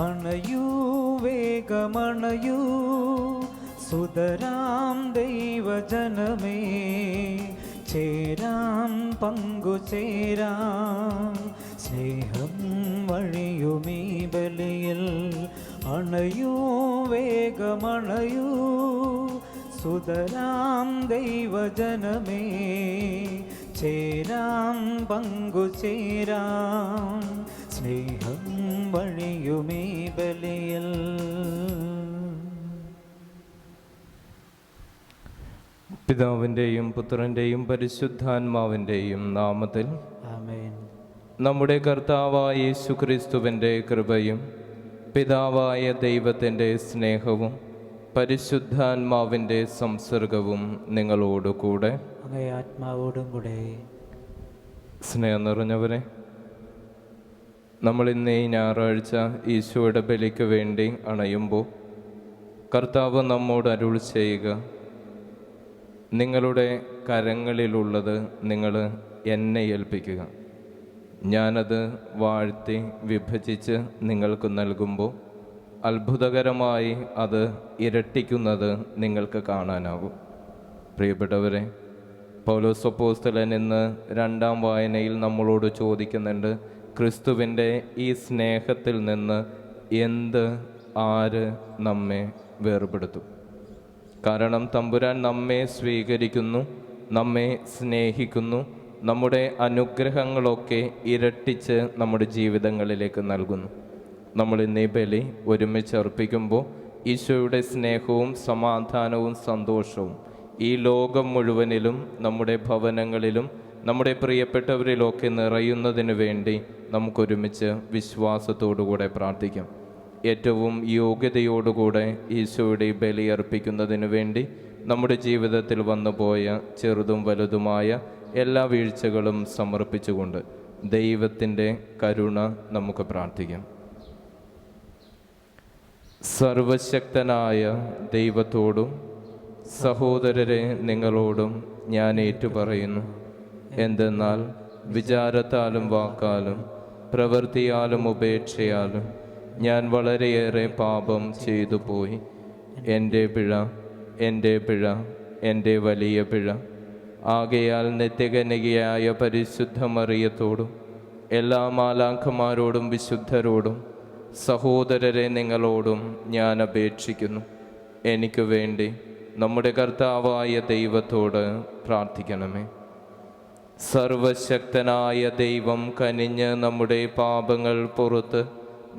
അണയൂ വേഗമണയൂ സുതരാം ദൈവജനമേ, ചേരാം പങ്കുചേരാം സ്നേഹം വഴിയുമീ ബലിയിൽ. അണയൂ വേഗമണയൂ സുതരാം ദൈവജനമേ, ചേരാം പങ്കുചേരാം സ്നേഹം വഴിയുമീ ബലിയിൽ. പിതാവിൻ്റെയും പുത്രൻ്റെയും പരിശുദ്ധാത്മാവിൻ്റെയും നാമത്തിൽ ആമേൻ. നമ്മുടെ കർത്താവായ യേശുക്രിസ്തുവിൻ്റെ കൃപയും പിതാവായ ദൈവത്തിൻ്റെ സ്നേഹവും പരിശുദ്ധാത്മാവിൻ്റെ സംസർഗവും നിങ്ങളോടുകൂടെ അങ്ങേ ആത്മാവോടും കൂടെ. സ്നേഹം നിറഞ്ഞവരെ, നമ്മൾ ഇന്ന് ഈ ഞായറാഴ്ച ഈശോയുടെ ബലിക്ക് വേണ്ടി അണയുമ്പോൾ കർത്താവ് നമ്മോട് അരുൾ ചെയ്യുക, നിങ്ങളുടെ കരങ്ങളിലുള്ളത് നിങ്ങൾ എന്നെ ഏൽപ്പിക്കുക. ഞാനത് വാഴ്ത്തി വിഭജിച്ച് നിങ്ങൾക്ക് നൽകുമ്പോൾ അത്ഭുതകരമായി അത് ഇരട്ടിക്കുന്നത് നിങ്ങൾക്ക് കാണാനാകും. പ്രിയപ്പെട്ടവരെ, പൗലോസ് അപ്പോസ്തലൻ ഇന്ന് രണ്ടാം വായനയിൽ നമ്മളോട് ചോദിക്കുന്നുണ്ട്, ക്രിസ്തുവിൻ്റെ ഈ സ്നേഹത്തിൽ നിന്ന് ആര് നമ്മെ വേർപെടുത്തും? കാരണം തമ്പുരാൻ നമ്മെ സ്വീകരിക്കുന്നു, നമ്മെ സ്നേഹിക്കുന്നു, നമ്മുടെ അനുഗ്രഹങ്ങളൊക്കെ ഇരട്ടിച്ച് നമ്മുടെ ജീവിതങ്ങളിലേക്ക് നൽകുന്നു. നമ്മൾ ഇന്ന് ഈ ബലി ഒരുമിച്ച് അർപ്പിക്കുമ്പോൾ ഈശോയുടെ സ്നേഹവും സമാധാനവും സന്തോഷവും ഈ ലോകം മുഴുവനിലും നമ്മുടെ ഭവനങ്ങളിലും നമ്മുടെ പ്രിയപ്പെട്ടവരിലൊക്കെ നിറയുന്നതിന് വേണ്ടി നമുക്കൊരുമിച്ച് വിശ്വാസത്തോടുകൂടെ പ്രാർത്ഥിക്കാം. ഏറ്റവും യോഗ്യതയോടുകൂടെ ഈശോയുടെ ബലി അർപ്പിക്കുന്നതിന് വേണ്ടി നമ്മുടെ ജീവിതത്തിൽ വന്നുപോയ ചെറുതും വലുതുമായ എല്ലാ വീഴ്ചകളും സമർപ്പിച്ചുകൊണ്ട് ദൈവത്തിൻ്റെ കരുണ നമുക്ക് പ്രാർത്ഥിക്കാം. സർവശക്തനായ ദൈവത്തോടും സഹോദരരെ നിങ്ങളോടും ഞാൻ ഏറ്റുപറയുന്നു. എന്തെന്നാൽ വിചാരത്താലും വാക്കാലും പ്രവൃത്തിയാലും ഉപേക്ഷയാലും ഞാൻ വളരെയേറെ പാപം ചെയ്തു പോയി. എൻ്റെ പിഴ, എൻ്റെ വലിയ പിഴ. ആകയാൽ നിത്യകന്യകയായ പരിശുദ്ധ മറിയത്തോടും എല്ലാ മാലാഖമാരോടും വിശുദ്ധരോടും സഹോദരരെ നിങ്ങളോടും ഞാൻ അപേക്ഷിക്കുന്നു, എനിക്ക് വേണ്ടി നമ്മുടെ കർത്താവായ ദൈവത്തോട് പ്രാർത്ഥിക്കണമേ. സർവശക്തനായ ദൈവം കനിഞ്ഞ് നമ്മുടെ പാപങ്ങൾ പുറത്ത്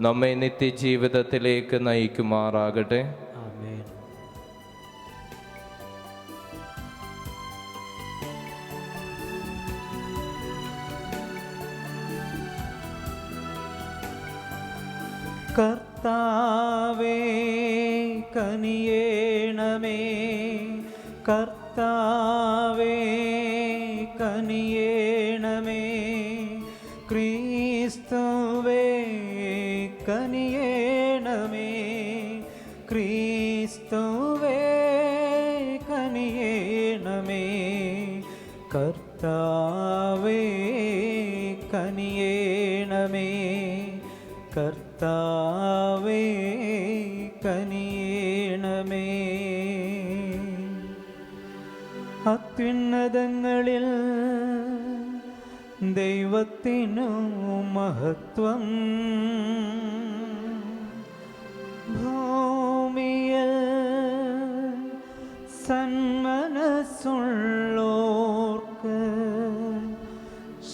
നമ്മെ നിത്യജീവിതത്തിലേക്ക് നയിക്കുമാറാകട്ടെ. ആമേൻ. കർത്താവേ കനിയേണമേ, കർത്താവേ കനിയേണമേ, ക്രിസ്തുവേ കനിയേണമേ, ക്രിസ്തുവേ കനിയേണമേ, കർത്താവേ കനിയേണമേ, കർത്താവേ കനിയേണമേ. അത്യുന്നതങ്ങളിൽ ദൈവത്തിനു മഹത്വം, ഭൂമിയിൽ സന്മനസ്സുള്ളോർക്ക്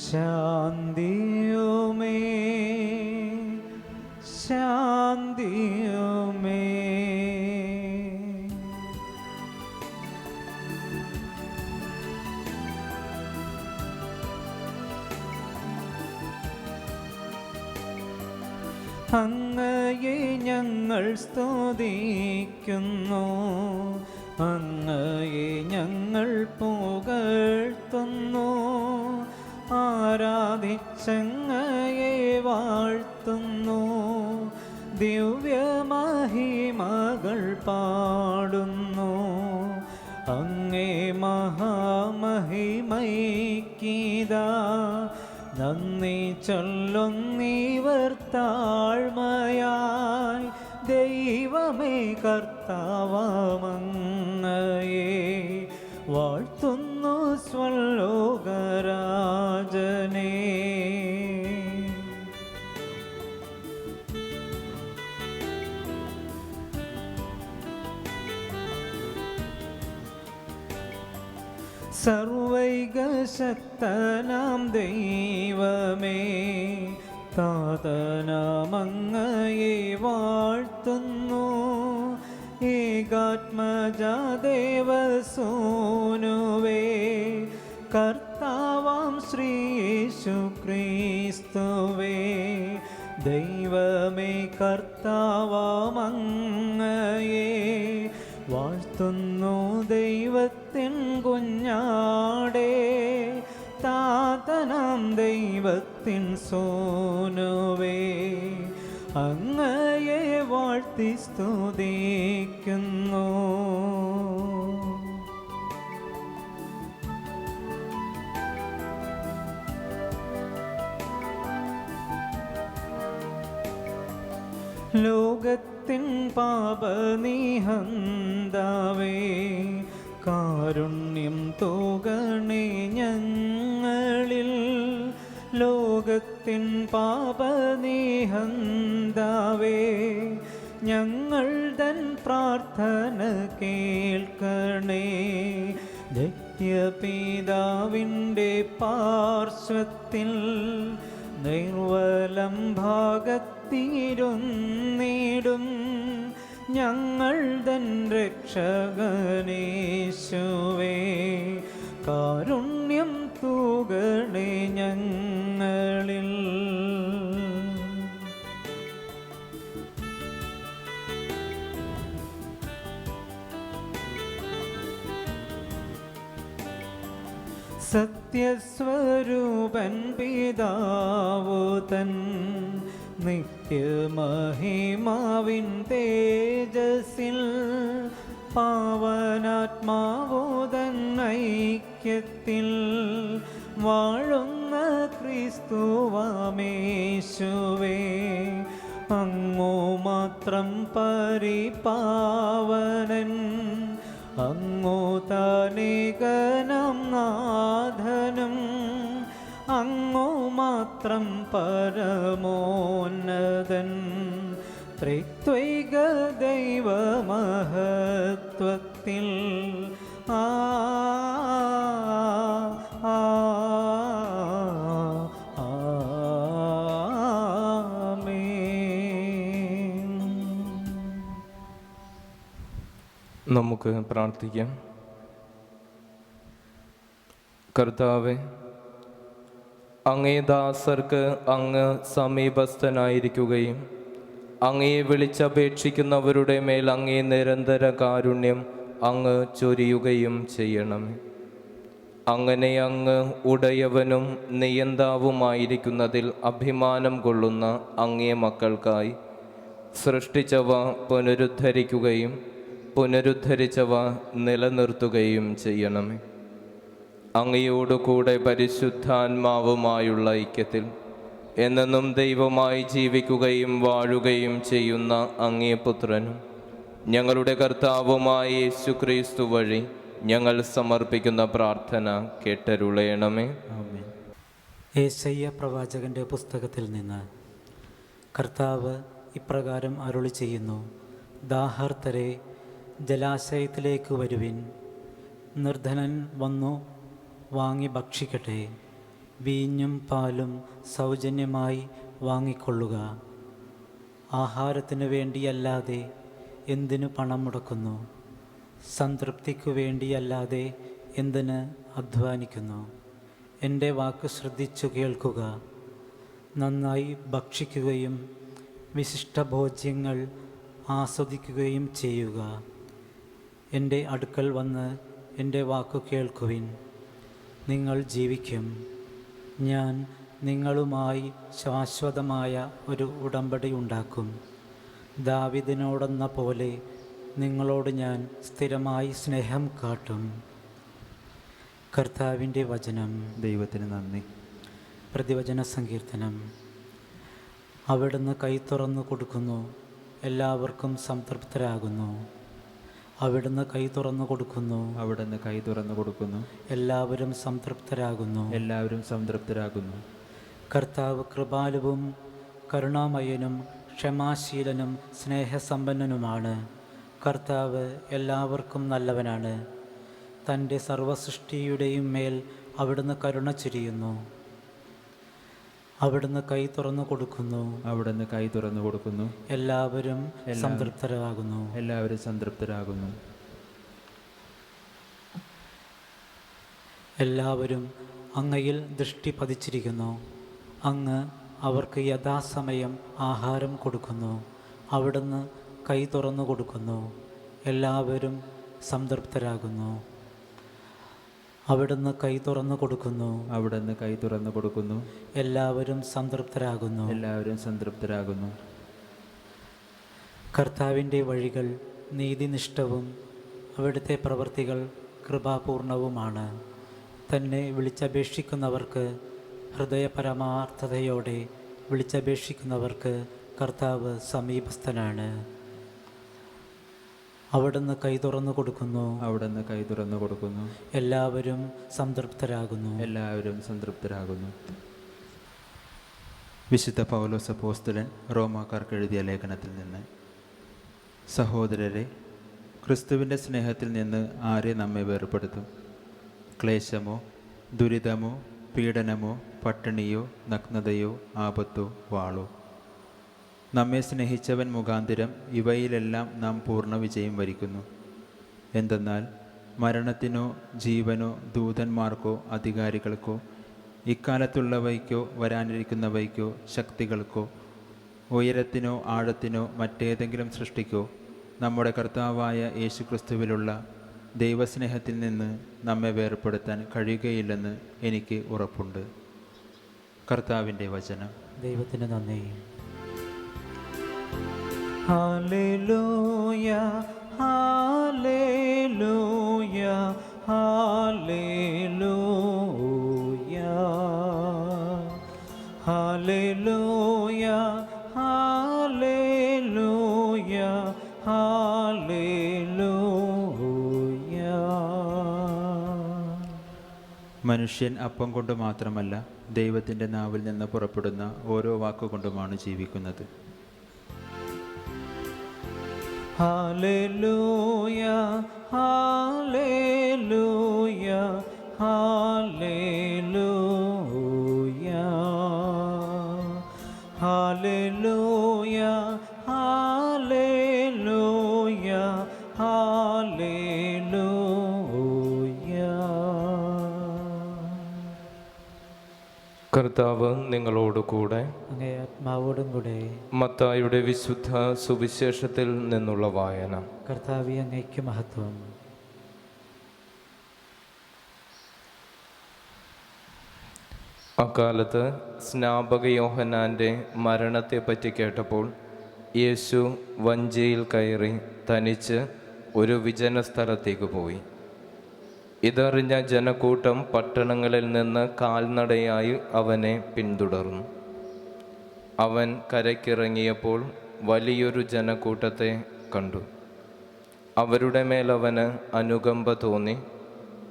ശാന്തിയുമേ, ശാന്തിയുമേ. അങ്ങയെ ഞങ്ങൾ സ്തുതിക്കുന്നു, അങ്ങയെ ഞങ്ങൾ പുകഴ്ത്തുന്നു, ആരാധിച്ചങ്ങയെ വാഴ്ത്തുന്നു, ദിവ്യമഹിമകൾ പാടുന്നു. അങ്ങേ മഹാമഹിമൈക്കിതാ നന്ദി ചൊല്ലുന്നീവർ താഴ്മയായി ദൈവമേ കർത്താവമങ്ങയെ വാഴ്ത്തുന്നു സ്വലോകരാജനേ. സർവൈകശക്തനാം ദൈവമേ താതനാമങ്ങയെ വാഴ്ത്തുന്നു. ഏകാത്മജാദേവസൂനുവേ കർത്താവാം ശ്രീ യേശു ക്രിസ്തുവേ ദൈവമേ കർത്താവാമങ്ങയെ വാഴ്ത്തുന്നു. ദൈവത്തിൻ കുഞ്ഞാടേ താതനാം ദൈവത്തിൻ സോനുവേ അങ്ങയെ വാഴ്ത്തി സ്തുതിക്കുന്നു. ലോകത്തിൻ പാപനിഹന്താവേ കാരുണ്യം തൂകണേ ഞങ്ങളിൽ. ലോകത്തിൻ പാപനിഹന്താവേ ഞങ്ങൾ തൻ പ്രാർത്ഥന കേൾക്കണേ. ദൈത്യപിതാവിൻ്റെ പാർശ്വത്തിൽ നിർവലം ഭാഗത്തിരുന്നിടും ഞങ്ങൾ തൻ രക്ഷകനേശുവേ കാരുണ്യം തൂകണേ ഞങ്ങളിൽ. സത്യസ്വരൂപൻ പിതാവു തൻ നിത്യമഹിമാവിൻ തേജസ്സിൽ പാവനാത്മാവോതൻ ഐക്യത്തിൽ വാഴുന്ന ക്രിസ്തുവാമേശുവേ അങ്ങു മാത്രം പരിപാവനൻ. അങ്ങു താനേകനാം നാഥനും അങ്ങു മാത്രം പരമോന്നതൻ. ത്രിത്വൈക ദൈവമഹത്വത്തിൽ നമുക്ക് പ്രാർത്ഥിക്കാം. കർത്താവേ, അങ്ങേ ദാസർക്ക് അങ്ങ് സമീപസ്ഥനായിരിക്കുകയും അങ്ങയെ വിളിച്ചപേക്ഷിക്കുന്നവരുടെ മേൽ അങ്ങേ നിരന്തര കാരുണ്യം അങ്ങ് ചൊരിയുകയും ചെയ്യണമേ. അങ്ങനെ അങ്ങ് ഉടയവനും നിയന്താവുമായിരിക്കുന്നതിൽ അഭിമാനം കൊള്ളുന്ന അങ്ങേ മക്കൾക്കായി സൃഷ്ടിച്ചവ പുനരുദ്ധരിക്കുകയും പുനരുദ്ധരിച്ചവ നിലനിർത്തുകയും ചെയ്യണമേ. അങ്ങയോടുകൂടെ പരിശുദ്ധാത്മാവുമായുള്ള ഐക്യത്തിൽ എന്നെന്നും ദൈവമായി ജീവിക്കുകയും വാഴുകയും ചെയ്യുന്ന അങ്ങേ പുത്രനും ഞങ്ങളുടെ കർത്താവുമായ യേശു ക്രിസ്തു വഴി ഞങ്ങൾ സമർപ്പിക്കുന്ന പ്രാർത്ഥന കേട്ടരുളയണമേ. യേശയ്യ പ്രവാചകന്റെ പുസ്തകത്തിൽ നിന്ന് കർത്താവ് ഇപ്രകാരം അരുളി ചെയ്യുന്നു: ദാഹർത്തരെ ജലാശയത്തിലേക്ക് വരുവിൻ, നിർധനൻ വന്നു വാങ്ങി ഭക്ഷിക്കട്ടെ, വീഞ്ഞും പാലും സൗജന്യമായി വാങ്ങിക്കൊള്ളുക. ആഹാരത്തിനു വേണ്ടിയല്ലാതെ എന്തിനു പണം മുടക്കുന്നു? സംതൃപ്തിക്കു വേണ്ടിയല്ലാതെ എന്തിന് അധ്വാനിക്കുന്നു? എൻ്റെ വാക്ക് ശ്രദ്ധിച്ചു കേൾക്കുക, നന്നായി ഭക്ഷിക്കുകയും വിശിഷ്ടഭോജ്യങ്ങൾ ആസ്വദിക്കുകയും ചെയ്യുക. എൻ്റെ അടുക്കൽ വന്ന് എൻ്റെ വാക്കു കേൾക്കുവിൻ, നിങ്ങൾ ജീവിക്കും. ഞാൻ നിങ്ങളുമായി ശാശ്വതമായ ഒരു ഉടമ്പടി ഉണ്ടാക്കും. ദാവീദിനോടെന്ന പോലെ നിങ്ങളോട് ഞാൻ സ്ഥിരമായി സ്നേഹം കാട്ടും. കർത്താവിൻ്റെ വചനം. ദൈവത്തിന് നന്ദി. പ്രതിവചന സങ്കീർത്തനം. അവിടുന്ന് കൈ തുറന്നു കൊടുക്കുന്നു, എല്ലാവർക്കും സംതൃപ്തരാകുന്നു. അവിടുന്ന് കൈ തുറന്നു കൊടുക്കുന്നു, അവിടുന്ന് കൈ തുറന്നു കൊടുക്കുന്നു, എല്ലാവരും സംതൃപ്തരാകുന്നു. എല്ലാവരും സംതൃപ്തരാകുന്നു. കർത്താവ് കൃപാലുവും കരുണാമയനും ക്ഷമാശീലനും സ്നേഹസമ്പന്നനുമാണ്. കർത്താവ് എല്ലാവർക്കും നല്ലവനാണ്. തൻ്റെ സർവസൃഷ്ടിയുടെയും മേൽ അവിടുന്ന് കരുണ ചൊരിയുന്നു. അവിടുന്ന് കൈ തുറന്നു കൊടുക്കുന്നു, അവിടുന്ന് കൈ തുറന്നു കൊടുക്കുന്നു, എല്ലാവരും സംതൃപ്തരാകുന്നു. എല്ലാവരും സംതൃപ്തരാകുന്നു. എല്ലാവരും അങ്ങയിൽ ദൃഷ്ടി പതിച്ചിരിക്കുന്നു. അങ്ങ് അവർക്ക് യഥാസമയം ആഹാരം കൊടുക്കുന്നു. അവിടുന്ന് കൈ തുറന്നു കൊടുക്കുന്നു, എല്ലാവരും സംതൃപ്തരാകുന്നു. അവിടുന്ന് കൈ തുറന്നു കൊടുക്കുന്നു, അവിടുന്ന് കൈ തുറന്നു കൊടുക്കുന്നു, എല്ലാവരും സംതൃപ്തരാകുന്നു. എല്ലാവരും സംതൃപ്തരാകുന്നു. കർത്താവിൻ്റെ വഴികൾ നീതിനിഷ്ഠവും അവിടുത്തെ പ്രവൃത്തികൾ കൃപാപൂർണവുമാണ്. തന്നെ വിളിച്ചപേക്ഷിക്കുന്നവർക്ക്, ഹൃദയപരമാർത്ഥതയോടെ വിളിച്ചപേക്ഷിക്കുന്നവർക്ക് കർത്താവ് സമീപസ്ഥനാണ്. അവിടുന്ന് കൈ തുറന്നു കൊടുക്കുന്നു, അവിടുന്ന് കൈ തുറന്നു കൊടുക്കുന്നു, എല്ലാവരും സംതൃപ്തരാകുന്നു. എല്ലാവരും സംതൃപ്തരാകുന്നു. വിശുദ്ധ പൗലോസ് അപ്പോസ്തലൻ റോമാക്കാർക്ക് എഴുതിയ ലേഖനത്തിൽ നിന്ന്: സഹോദരരെ, ക്രിസ്തുവിൻ്റെ സ്നേഹത്തിൽ നിന്ന് ആരെ നമ്മെ വേർപെടുത്തും? ക്ലേശമോ, ദുരിതമോ, പീഡനമോ, പട്ടിണിയോ, നഗ്നതയോ, ആപത്തോ, വാളോ? നമ്മെ സ്നേഹിച്ചവൻ മുഖാന്തിരം ഇവയിലെല്ലാം നാം പൂർണ്ണ വിജയം വരിക്കുന്നു. എന്തെന്നാൽ മരണത്തിനോ ജീവനോ ദൂതന്മാർക്കോ അധികാരികൾക്കോ ഇക്കാലത്തുള്ളവയ്ക്കോ വരാനിരിക്കുന്നവയ്ക്കോ ശക്തികൾക്കോ ഉയരത്തിനോ ആഴത്തിനോ മറ്റേതെങ്കിലും സൃഷ്ടിക്കോ നമ്മുടെ കർത്താവായ യേശുക്രിസ്തുവിലുള്ള ദൈവസ്നേഹത്തിൽ നിന്ന് നമ്മെ വേർപെടുത്താൻ കഴിയുകയില്ലെന്ന് എനിക്ക് ഉറപ്പുണ്ട്. കർത്താവിൻ്റെ വചനം. ദൈവത്തിന് നന്ദി. Hallelujah, hallelujah, hallelujah, hallelujah, hallelujah, hallelujah. മനുഷ്യൻ അപ്പം കൊണ്ട് മാത്രമല്ല, ദൈവത്തിൻ്റെ നാവിൽ നിന്ന് പുറപ്പെടുന്ന ഓരോ വാക്കുകൊണ്ടുമാണ് ജീവിക്കുന്നത്. Hallelujah, hallelujah, hallelujah, hallelujah, hallelujah, hallelujah. കർത്താവ് നിങ്ങളോടുകൂടെ, അങ്ങേ ആത്മാവോടും കൂടെ. മത്തായിയുടെ വിശുദ്ധ സുവിശേഷത്തിൽ നിന്നുള്ള വായന. കർത്താവേ, അങ്ങേക്ക് മഹത്വം. അക്കാലത്ത് സ്നാപക യോഹന്നാൻ്റെ മരണത്തെപ്പറ്റി കേട്ടപ്പോൾ യേശു വഞ്ചിയിൽ കയറി തനിച്ച് ഒരു വിജന സ്ഥലത്തേക്ക് പോയി. ഇതറിഞ്ഞ ജനക്കൂട്ടം പട്ടണങ്ങളിൽ നിന്ന് കാൽനടയായി അവനെ പിന്തുടർന്നു. അവൻ കരയ്ക്കിറങ്ങിയപ്പോൾ വലിയൊരു ജനക്കൂട്ടത്തെ കണ്ടു. അവരുടെ മേൽ അവന് അനുകമ്പ തോന്നി.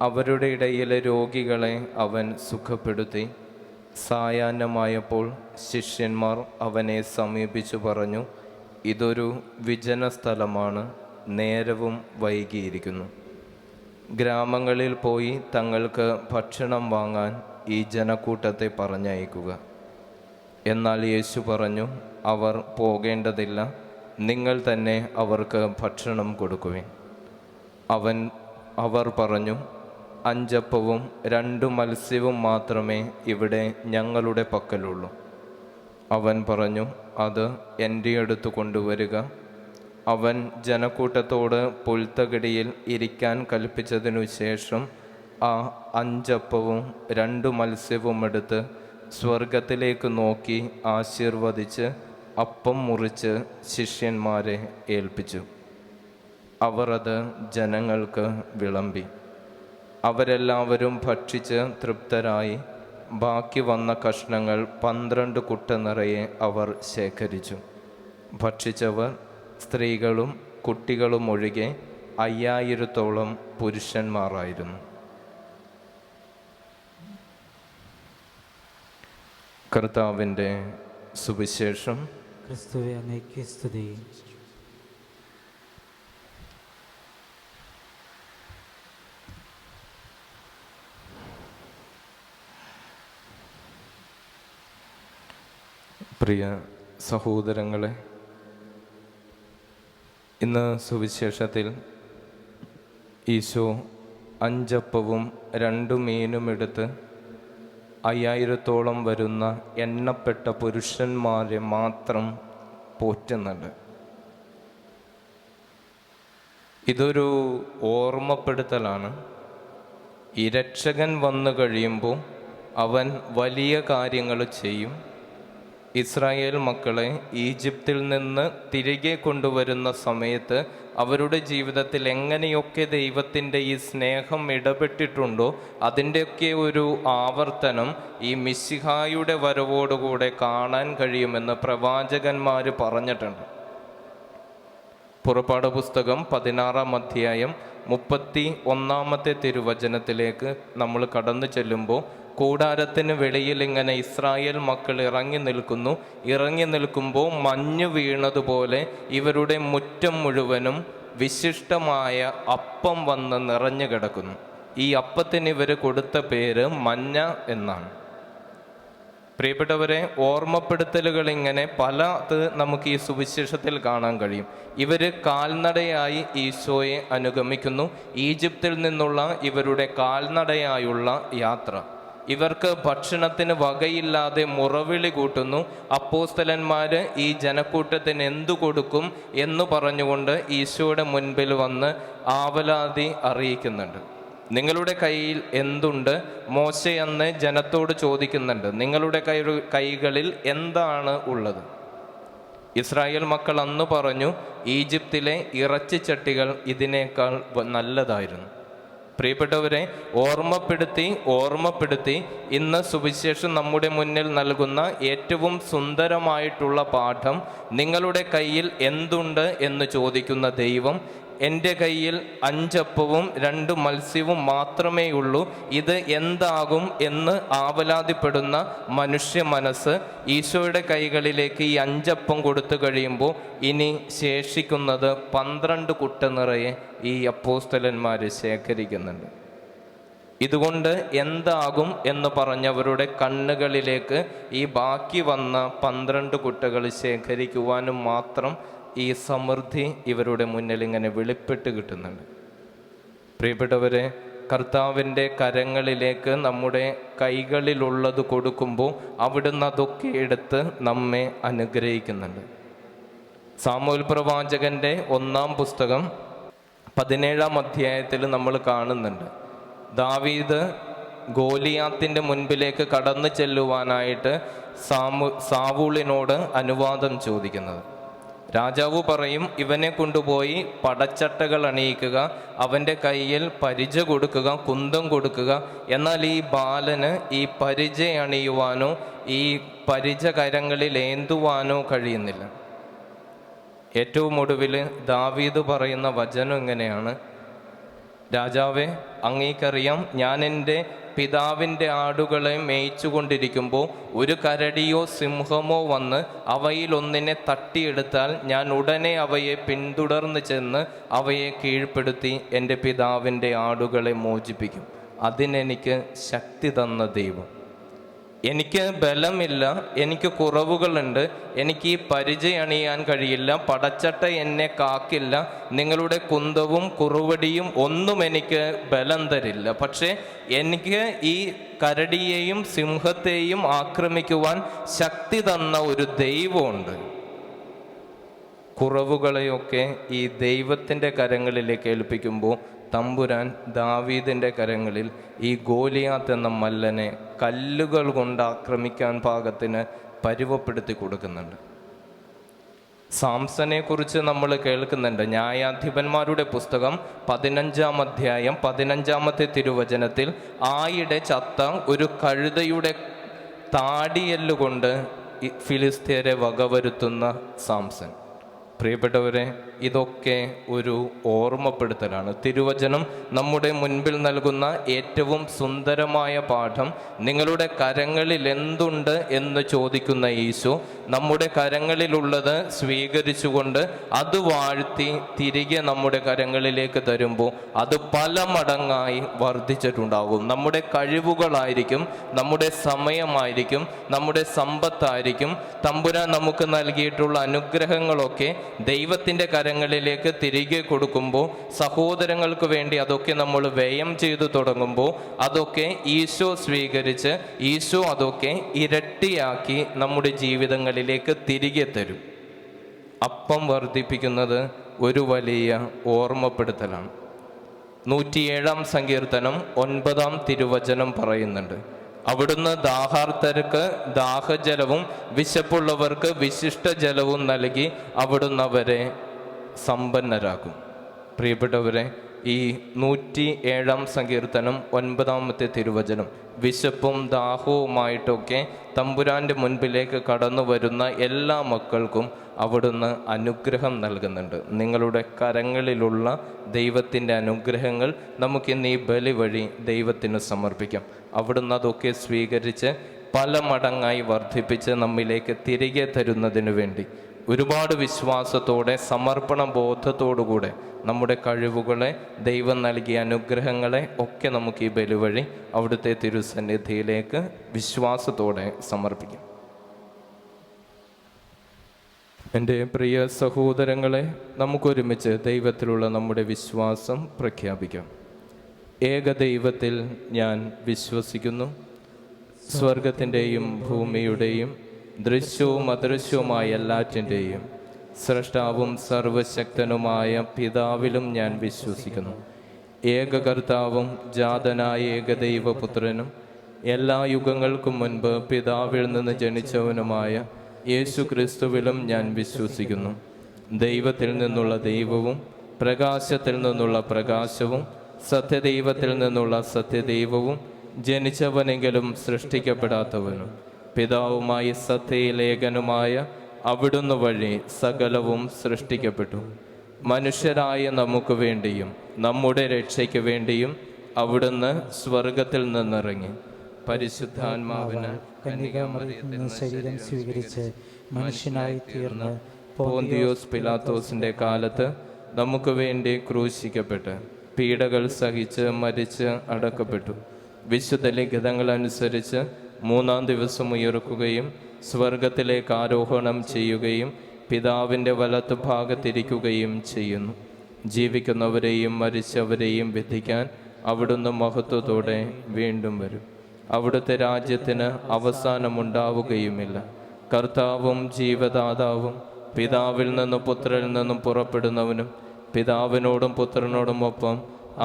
അവരുടെ ഇടയിലെ രോഗികളെ അവൻ സുഖപ്പെടുത്തി. സായാഹ്നമായപ്പോൾ ശിഷ്യന്മാർ അവനെ സമീപിച്ചു പറഞ്ഞു: ഇതൊരു വിജന സ്ഥലമാണ്, നേരവും വൈകിയിരിക്കുന്നു. ഗ്രാമങ്ങളിൽ പോയി തങ്ങൾക്ക് ഭക്ഷണം വാങ്ങാൻ ഈ ജനക്കൂട്ടത്തെ പറഞ്ഞയക്കുക. എന്നാൽ യേശു പറഞ്ഞു: അവർ പോകേണ്ടതില്ല, നിങ്ങൾ തന്നെ അവർക്ക് ഭക്ഷണം കൊടുക്കുവിൻ. അവർ പറഞ്ഞു: 5 അപ്പവും 2 മത്സ്യവും മാത്രമേ ഇവിടെ ഞങ്ങളുടെ പക്കലുള്ളൂ. അവൻ പറഞ്ഞു: അത് എൻ്റെ അടുത്ത് കൊണ്ടുവരിക. അവൻ ജനക്കൂട്ടത്തോട് പുൽത്തകിടിയിൽ ഇരിക്കാൻ കൽപ്പിച്ചതിനു ശേഷം ആ 5 അപ്പവും 2 മത്സ്യവും എടുത്ത് സ്വർഗത്തിലേക്ക് നോക്കി ആശീർവദിച്ച് അപ്പം മുറിച്ച് ശിഷ്യന്മാരെ ഏൽപ്പിച്ചു. അവർ അത് ജനങ്ങൾക്ക് വിളമ്പി. അവരെല്ലാവരും ഭക്ഷിച്ച് തൃപ്തരായി. ബാക്കി വന്ന കഷ്ണങ്ങൾ 12 കുട്ട നിറയെ അവർ ശേഖരിച്ചു. ഭക്ഷിച്ചവർ സ്ത്രീകളും കുട്ടികളും ഒഴികെ 5000-ഓളം പുരുഷന്മാരായിരുന്നു. കർത്താവിൻ്റെ സുവിശേഷം. ക്രിസ്തുവേ, അങ്ങേക്ക് സ്തുതി. പ്രിയ സഹോദരങ്ങളെ, ഇന്ന് സുവിശേഷത്തിൽ ഈശോ 5 അപ്പവും 2 മീനും എടുത്ത് 5000-ഓളം വരുന്ന എണ്ണപ്പെട്ട പുരുഷന്മാരെ മാത്രം പോറ്റുന്നുണ്ട്. ഇതൊരു ഓർമ്മപ്പെടുത്തലാണ്. ഈ രക്ഷകൻ വന്നു കഴിയുമ്പോൾ അവൻ വലിയ കാര്യങ്ങൾ ചെയ്യും. ഇസ്രായേൽ മക്കളെ ഈജിപ്തിൽ നിന്ന് തിരികെ കൊണ്ടുവരുന്ന സമയത്ത് അവരുടെ ജീവിതത്തിൽ എങ്ങനെയൊക്കെ ദൈവത്തിൻ്റെ ഈ സ്നേഹം ഇടപെട്ടിട്ടുണ്ടോ അതിൻ്റെയൊക്കെ ഒരു ആവർത്തനം ഈ മിശിഹായുടെ വരവോടുകൂടെ കാണാൻ കഴിയുമെന്ന് പ്രവാചകന്മാർ പറഞ്ഞിട്ടുണ്ട്. പുറപ്പാട് പുസ്തകം 16-ാം അധ്യായം 31-ാമത്തെ തിരുവചനത്തിലേക്ക് നമ്മൾ കടന്നു ചെല്ലുമ്പോൾ കൂടാരത്തിന് വെളിയിൽ ഇങ്ങനെ ഇസ്രായേൽ മക്കൾ ഇറങ്ങി നിൽക്കുമ്പോൾ മഞ്ഞ് വീണതുപോലെ ഇവരുടെ മുറ്റം മുഴുവനും വിശിഷ്ടമായ അപ്പം വന്ന് നിറഞ്ഞു കിടക്കുന്നു. ഈ അപ്പത്തിന് ഇവർ കൊടുത്ത പേര് മഞ്ഞ എന്നാണ്. പ്രിയപ്പെട്ടവരെ, ഓർമ്മപ്പെടുത്തലുകൾ ഇങ്ങനെ പലത് നമുക്ക് ഈ സുവിശേഷത്തിൽ കാണാൻ കഴിയും. ഇവർ കാൽനടയായി ഈശോയെ അനുഗമിക്കുന്നു. ഈജിപ്തിൽ നിന്നുള്ള ഇവരുടെ കാൽനടയായുള്ള യാത്ര. ഇവർക്ക് ഭക്ഷണത്തിന് വകയില്ലാതെ മുറവിളി കൂട്ടുന്നു. അപ്പോസ്തലന്മാർ ഈ ജനക്കൂട്ടത്തിന് എന്തു കൊടുക്കും എന്ന് പറഞ്ഞുകൊണ്ട് ഈശോയുടെ മുൻപിൽ വന്ന് ആവലാതി അറിയിക്കുന്നുണ്ട്. നിങ്ങളുടെ കയ്യിൽ എന്തുണ്ട്? മോശെ അന്ന് ജനത്തോട് ചോദിക്കുന്നുണ്ട്, നിങ്ങളുടെ കൈകളിൽ എന്താണ് ഉള്ളത്? ഇസ്രായേൽ മക്കൾ അന്ന് പറഞ്ഞു, ഈജിപ്തിലെ ഇറച്ചിച്ചട്ടികൾ ഇതിനേക്കാൾ നല്ലതായിരുന്നു. പ്രിയപ്പെട്ടവരെ, ഓർമ്മപ്പെടുത്തി ഇന്ന് സുവിശേഷം നമ്മുടെ മുന്നിൽ നൽകുന്ന ഏറ്റവും സുന്ദരമായിട്ടുള്ള പാഠം, നിങ്ങളുടെ കയ്യിൽ എന്തുണ്ട് എന്ന് ചോദിക്കുന്ന ദൈവം, എൻ്റെ കയ്യിൽ 5 അപ്പവും 2 മത്സ്യവും മാത്രമേ ഉള്ളൂ, ഇത് എന്താകും എന്ന് ആവലാതിപ്പെടുന്ന മനുഷ്യ മനസ്സ് ഈശോയുടെ കൈകളിലേക്ക് ഈ 5 അപ്പം കൊടുത്തു കഴിയുമ്പോൾ ഇനി ശേഷിക്കുന്നത് 12 കുട്ട നിറയെ ഈ അപ്പോസ്തലന്മാർ ശേഖരിക്കുന്നുണ്ട്. ഇതുകൊണ്ട് എന്താകും എന്ന് പറഞ്ഞവരുടെ കണ്ണുകളിലേക്ക് ഈ ബാക്കി വന്ന 12 കുട്ടകൾ ശേഖരിക്കുവാനും മാത്രം ഈ സമൃദ്ധി ഇവരുടെ മുന്നിൽ ഇങ്ങനെ വെളിപ്പെട്ട് കിട്ടുന്നുണ്ട്. പ്രിയപ്പെട്ടവരെ, കർത്താവിൻ്റെ കരങ്ങളിലേക്ക് നമ്മുടെ കൈകളിലുള്ളത് കൊടുക്കുമ്പോൾ അവിടുന്ന് അതൊക്കെ എടുത്ത് നമ്മെ അനുഗ്രഹിക്കുന്നുണ്ട്. സാമുവേൽ പ്രവാചകൻ്റെ 1-ാം പുസ്തകം 17-ാം അധ്യായത്തിൽ നമ്മൾ കാണുന്നുണ്ട്, ദാവീദ് ഗോലിയാത്തിൻ്റെ മുൻപിലേക്ക് കടന്നു ചെല്ലുവാനായിട്ട് സാവൂളിനോട് അനുവാദം ചോദിക്കുന്നത്. രാജാവ് പറയും, ഇവനെ കൊണ്ടുപോയി പടച്ചട്ടകൾ അണിയിക്കുക, അവൻ്റെ കയ്യിൽ പരിച കൊടുക്കുക, കുന്തം കൊടുക്കുക. എന്നാൽ ഈ ബാലന് ഈ പരിച അണിയുവാനോ ഈ പരിച കരങ്ങളിൽ ഏന്തുവാനോ കഴിയുന്നില്ല. ഏറ്റവും ഒടുവിൽ ദാവീദ് പറയുന്ന വചനം ഇങ്ങനെയാണ്, രാജാവേ, അങ്ങേക്കറിയാം, ഞാൻ എൻ്റെ പിതാവിൻ്റെ ആടുകളെ മേയിച്ചു കൊണ്ടിരിക്കുമ്പോൾ ഒരു കരടിയോ സിംഹമോ വന്ന് അവയിലൊന്നിനെ തട്ടിയെടുത്താൽ ഞാൻ ഉടനെ അവയെ പിന്തുടർന്ന് ചെന്ന് അവയെ കീഴ്പ്പെടുത്തി എൻ്റെ പിതാവിൻ്റെ ആടുകളെ മോചിപ്പിക്കും. അതിനെനിക്ക് ശക്തി തന്ന ദൈവം. എനിക്ക് ബലമില്ല, എനിക്ക് കുറവുകളുണ്ട്, എനിക്ക് ഈ പരിച അണിയാൻ കഴിയില്ല, പടച്ചട്ട എന്നെ കാക്കില്ല, നിങ്ങളുടെ കുന്തവും കുറുവടിയും ഒന്നും എനിക്ക് ബലം തരില്ല. പക്ഷേ എനിക്ക് ഈ കരടിയെയും സിംഹത്തെയും ആക്രമിക്കുവാൻ ശക്തി തന്ന ഒരു ദൈവമുണ്ട്. കുറവുകളെയൊക്കെ ഈ ദൈവത്തിൻ്റെ കരങ്ങളിലേക്ക് ഏൽപ്പിക്കുമ്പോൾ തമ്പുരാൻ ദാവീദിൻ്റെ കരങ്ങളിൽ ഈ ഗോലിയാത്ത് എന്ന മല്ലനെ കല്ലുകൾ കൊണ്ട് ആക്രമിക്കാൻ പാകത്തിന് പരുവപ്പെടുത്തി കൊടുക്കുന്നുണ്ട്. സാംസനെ കുറിച്ച് നമ്മൾ കേൾക്കുന്നുണ്ട്. ന്യായാധിപന്മാരുടെ പുസ്തകം 15-ാം അധ്യായം 15-ാമത്തെ തിരുവചനത്തിൽ ആയിടെ ചത്ത ഒരു കഴുതയുടെ താടിയെല്ലുകൊണ്ട് ഫിലിസ്ത്യരെ വകവരുത്തുന്ന സാംസൺ. പ്രിയപ്പെട്ടവരെ, ഇതൊക്കെ ഒരു ഓർമ്മപ്പെടുത്തലാണ്. തിരുവചനം നമ്മുടെ മുൻപിൽ നൽകുന്ന ഏറ്റവും സുന്ദരമായ പാഠം, നിങ്ങളുടെ കരങ്ങളിൽ എന്തുണ്ട് എന്ന് ചോദിക്കുന്ന ഈശോ നമ്മുടെ കരങ്ങളിലുള്ളത് സ്വീകരിച്ചുകൊണ്ട് അത് വാഴ്ത്തി തിരികെ നമ്മുടെ കരങ്ങളിലേക്ക് തരുമ്പോൾ അത് പല മടങ്ങായി വർദ്ധിച്ചിട്ടുണ്ടാകും. നമ്മുടെ കഴിവുകളായിരിക്കും, നമ്മുടെ സമയമായിരിക്കും, നമ്മുടെ സമ്പത്തായിരിക്കും, തമ്പുരാൻ നമുക്ക് നൽകിയിട്ടുള്ള അനുഗ്രഹങ്ങളൊക്കെ ദൈവത്തിൻ്റെ കരങ്ങളിലേക്ക് തിരികെ കൊടുക്കുമ്പോൾ, സഹോദരങ്ങൾക്ക് വേണ്ടി അതൊക്കെ നമ്മൾ വ്യയം ചെയ്തു തുടങ്ങുമ്പോൾ അതൊക്കെ ഈശോ സ്വീകരിച്ച് ഈശോ അതൊക്കെ ഇരട്ടിയാക്കി നമ്മുടെ ജീവിതങ്ങളിലേക്ക് തിരികെ തരും. അപ്പം വർദ്ധിപ്പിക്കുന്നത് ഒരു വലിയ ഓർമ്മപ്പെടുത്തലാണ്. 107-ാം സങ്കീർത്തനം 9-ാം തിരുവചനം പറയുന്നുണ്ട്, അവിടുന്ന് ദാഹാർത്തർക്ക് ദാഹജലവും വിശപ്പുള്ളവർക്ക് വിശിഷ്ട ജലവും നൽകി അവിടുന്ന് അവരെ സമ്പന്നരാക്കും. പ്രിയപ്പെട്ടവരെ, ഈ 107-ാം സങ്കീർത്തനം 9-ാമത്തെ തിരുവചനം വിശപ്പും ദാഹവുമായിട്ടൊക്കെ തമ്പുരാൻ്റെ മുൻപിലേക്ക് കടന്നു വരുന്ന എല്ലാ മക്കൾക്കും അവിടുന്ന് അനുഗ്രഹം നൽകുന്നുണ്ട്. നിങ്ങളുടെ കരങ്ങളിലുള്ള ദൈവത്തിൻ്റെ അനുഗ്രഹങ്ങൾ നമുക്കിന്ന് ഈ ബലി വഴി ദൈവത്തിന് സമർപ്പിക്കാം. അവിടുന്ന് അതൊക്കെ സ്വീകരിച്ച് പല മടങ്ങായി വർദ്ധിപ്പിച്ച് നമ്മിലേക്ക് തിരികെ തരുന്നതിന് വേണ്ടി ഒരുപാട് വിശ്വാസത്തോടെ, സമർപ്പണ ബോധത്തോടുകൂടെ നമ്മുടെ കഴിവുകളെ, ദൈവം നൽകിയ അനുഗ്രഹങ്ങളെ ഒക്കെ നമുക്ക് ഈ ബലി വഴി അവിടുത്തെ തിരുസന്നിധിയിലേക്ക് വിശ്വാസത്തോടെ സമർപ്പിക്കാം. എൻ്റെ പ്രിയ സഹോദരങ്ങളെ, നമുക്കൊരുമിച്ച് ദൈവത്തിലുള്ള നമ്മുടെ വിശ്വാസം പ്രഖ്യാപിക്കാം. ഏകദൈവത്തിൽ ഞാൻ വിശ്വസിക്കുന്നു. സ്വർഗത്തിൻ്റെയും ഭൂമിയുടെയും ദൃശ്യവും അദൃശ്യവുമായ എല്ലാറ്റിൻ്റെയും സ്രഷ്ടാവും സർവശക്തനുമായ പിതാവിലും ഞാൻ വിശ്വസിക്കുന്നു. ഏകകർത്താവും ജാതനായ ഏകദൈവപുത്രനും എല്ലാ യുഗങ്ങൾക്കും മുൻപ് പിതാവിൽ നിന്ന് ജനിച്ചവനുമായ യേശു ക്രിസ്തുവിലും ഞാൻ വിശ്വസിക്കുന്നു. ദൈവത്തിൽ നിന്നുള്ള ദൈവവും പ്രകാശത്തിൽ നിന്നുള്ള പ്രകാശവും സത്യദൈവത്തിൽ നിന്നുള്ള സത്യദൈവവും ജനിച്ചവനെങ്കിലും സൃഷ്ടിക്കപ്പെടാത്തവനും പിതാവുമായി സത്യലേഖനുമായ അവിടുന്ന് വഴി സകലവും സൃഷ്ടിക്കപ്പെട്ടു. മനുഷ്യരായ നമുക്ക് വേണ്ടിയും നമ്മുടെ രക്ഷയ്ക്ക് വേണ്ടിയും അവിടുന്ന് സ്വർഗത്തിൽ നിന്നിറങ്ങി പരിശുദ്ധാത്മാവിന് ശരീരം സ്വീകരിച്ച് മനുഷ്യനായി തീർന്ന് പോന്തിയോസ് പിലാത്തോസിന്റെ കാലത്ത് നമുക്ക് വേണ്ടി ക്രൂശിക്കപ്പെട്ട് പീഡകൾ സഹിച്ച് മരിച്ച് അടക്കപ്പെട്ടു. വിശുദ്ധ ലിഖിതങ്ങൾ അനുസരിച്ച് 3-ാം ദിവസം ഉയർക്കുകയും സ്വർഗത്തിലേക്ക് ആരോഹണം ചെയ്യുകയും പിതാവിൻ്റെ വലത്ത് ഭാഗത്തിരിക്കുകയും ചെയ്യുന്നു. ജീവിക്കുന്നവരെയും മരിച്ചവരെയും വിധിക്കാൻ അവിടുന്ന് മഹത്വത്തോടെ വീണ്ടും വരും. അവിടുത്തെ രാജ്യത്തിന് അവസാനമുണ്ടാവുകയുമില്ല. കർത്താവും ജീവദാതാവും പിതാവിൽ നിന്നും പുത്രനിൽ നിന്നും പുറപ്പെടുന്നവനും പിതാവിനോടും പുത്രനോടും ഒപ്പം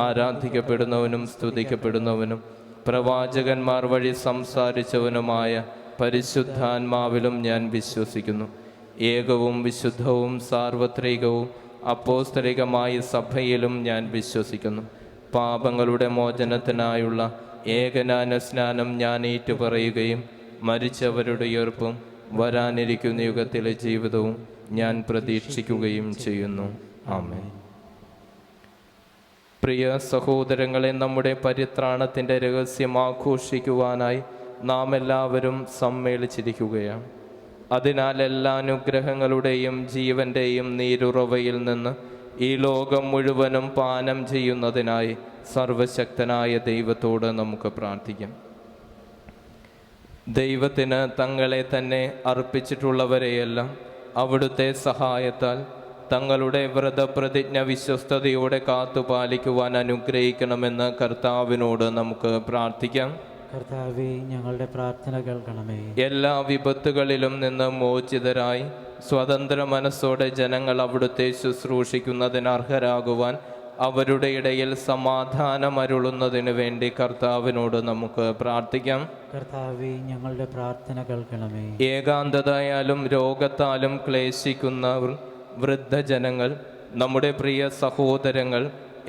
ആരാധിക്കപ്പെടുന്നവനും സ്തുതിക്കപ്പെടുന്നവനും പ്രവാചകന്മാർ വഴി സംസാരിച്ചവനുമായ പരിശുദ്ധാത്മാവിലും ഞാൻ വിശ്വസിക്കുന്നു. ഏകവും വിശുദ്ധവും സാർവത്രികവും അപ്പോസ്തലികമായ സഭയിലും ഞാൻ വിശ്വസിക്കുന്നു. പാപങ്ങളുടെ മോചനത്തിനായുള്ള ഏകനാനസ്നാനം ഞാൻ ഏറ്റുപറയുകയും മരിച്ചവരുടെ ഉയർപ്പും വരാനിരിക്കുന്ന യുഗത്തിലെ ജീവിതവും ഞാൻ പ്രതീക്ഷിക്കുകയും ചെയ്യുന്നു. ആമേൻ. പ്രിയ സഹോദരങ്ങളെ, നമ്മുടെ പരിത്രാണത്തിൻ്റെ രഹസ്യം ആഘോഷിക്കുവാനായി നാം എല്ലാവരും സമ്മേളിച്ചിരിക്കുകയാണ്. അതിനാൽ എല്ലാ അനുഗ്രഹങ്ങളുടെയും ജീവൻ്റെയും നീരുറവയിൽ നിന്ന് ഈ ലോകം മുഴുവനും പാനം ചെയ്യുന്നതിനായി സർവശക്തനായ ദൈവത്തോട് നമുക്ക് പ്രാർത്ഥിക്കാം. ദൈവത്തിന് തങ്ങളെ തന്നെ അർപ്പിച്ചിട്ടുള്ളവരെയെല്ലാം അവിടുത്തെ സഹായത്താൽ തങ്ങളുടെ വ്രതപ്രതിജ്ഞ വിശ്വസ്തയോടെ കാത്തുപാലിക്കുവാൻ അനുഗ്രഹിക്കണമെന്ന് കർത്താവിനോട് നമുക്ക് പ്രാർത്ഥിക്കാം. കർത്താവേ, ഞങ്ങളുടെ പ്രാർത്ഥന കേൾക്കണമേ. എല്ലാ വിപത്തുകളിലും നിന്ന് മോചിതരായി സ്വതന്ത്ര മനസ്സോടെ ജനങ്ങൾ അവിടുത്തെ ശുശ്രൂഷിക്കുന്നതിന് അർഹരാകുവാൻ അവരുടെ ഇടയിൽ സമാധാനം അരുളുന്നതിന് വേണ്ടി കർത്താവിനോട് നമുക്ക് പ്രാർത്ഥിക്കാം. കർത്താവേ, ഞങ്ങളുടെ പ്രാർത്ഥന കേൾക്കണമേ. ഏകാന്തതയാലും രോഗത്താലും ക്ലേശിക്കുന്നവർ, വൃദ്ധജനങ്ങൾ, നമ്മുടെ പ്രിയ സഹോദരങ്ങൾ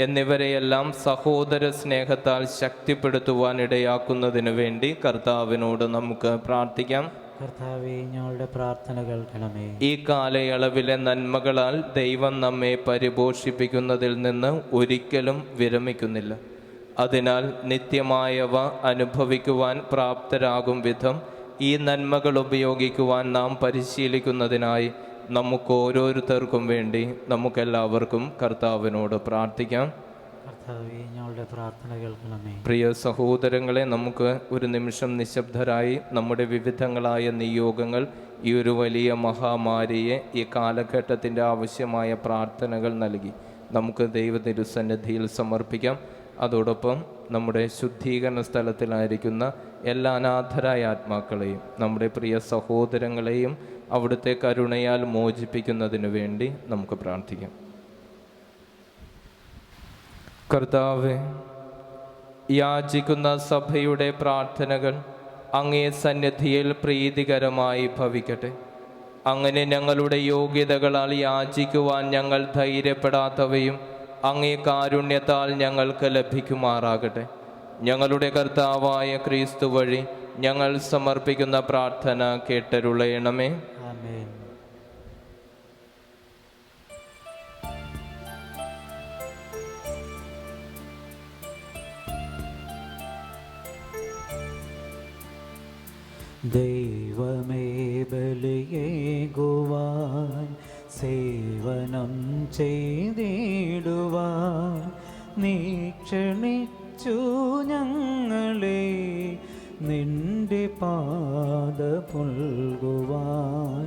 എന്നിവരെയെല്ലാം സഹോദര സ്നേഹത്താൽ ശക്തിപ്പെടുത്തുവാൻ ഇടയാക്കുന്നതിന് വേണ്ടി കർത്താവിനോട് നമുക്ക് പ്രാർത്ഥിക്കാം. കർത്താവേ, ഞങ്ങളുടെ പ്രാർത്ഥന കേൾക്കണമേ. ഈ കാലയളവിലെ നന്മകളാൽ ദൈവം നമ്മെ പരിപോഷിപ്പിക്കുന്നതിൽ നിന്ന് ഒരിക്കലും വിരമിക്കുന്നില്ല. അതിനാൽ നിത്യമായവ അനുഭവിക്കുവാൻ പ്രാപ്തരാകും വിധം ഈ നന്മകൾ ഉപയോഗിക്കുവാൻ നാം പരിശീലിക്കുന്നതിനായി നമുക്ക് ഓരോരുത്തർക്കും വേണ്ടി നമുക്കെല്ലാവർക്കും കർത്താവിനോട് പ്രാർത്ഥിക്കാം. കർത്താവേ, ഞങ്ങളുടെ പ്രാർത്ഥന കേൾക്കണമേ. പ്രിയ സഹോദരങ്ങളെ, നമുക്ക് ഒരു നിമിഷം നിശബ്ദരായി നമ്മുടെ വിവിധങ്ങളായ നിയോഗങ്ങൾ, ഈ ഒരു വലിയ മഹാമാരിയെ, ഈ കാലഘട്ടത്തിൻ്റെ ആവശ്യമായ പ്രാർത്ഥനകൾ നൽകി നമുക്ക് ദൈവതിരുസന്നിധിയിൽ സമർപ്പിക്കാം. അതോടൊപ്പം നമ്മുടെ ശുദ്ധീകരണ സ്ഥലത്തിലായിരിക്കുന്ന എല്ലാ അനാഥരായ ആത്മാക്കളെയും നമ്മുടെ പ്രിയ സഹോദരങ്ങളെയും അവിടുത്തെ കരുണയാൽ മോചിപ്പിക്കുന്നതിന് വേണ്ടി നമുക്ക് പ്രാർത്ഥിക്കാം. കർത്താവേ, യാചിക്കുന്ന സഭയുടെ പ്രാർത്ഥനകൾ അങ്ങേ സന്നിധിയിൽ പ്രീതികരമായി ഭവിക്കട്ടെ. അങ്ങനെ ഞങ്ങളുടെ യോഗ്യതകളാൽ യാചിക്കുവാൻ ഞങ്ങൾ ധൈര്യപ്പെടാത്തവയും അങ്ങേ കാരുണ്യത്താൽ ഞങ്ങൾക്ക് ലഭിക്കുമാറാകട്ടെ. ഞങ്ങളുടെ കർത്താവായ ക്രിസ്തു വഴി ഞങ്ങൾ സമർപ്പിക്കുന്ന പ്രാർത്ഥന കേട്ടരുളയണമേ. ആമേൻ. ദൈവമേ, ബലിയേകുവാൻ സേവനം ചെയ്തിടുവാൻ നീ ക്ഷണിച്ചു ഞങ്ങളെ നിന്റെ പാദ പുൽകുവാൻ.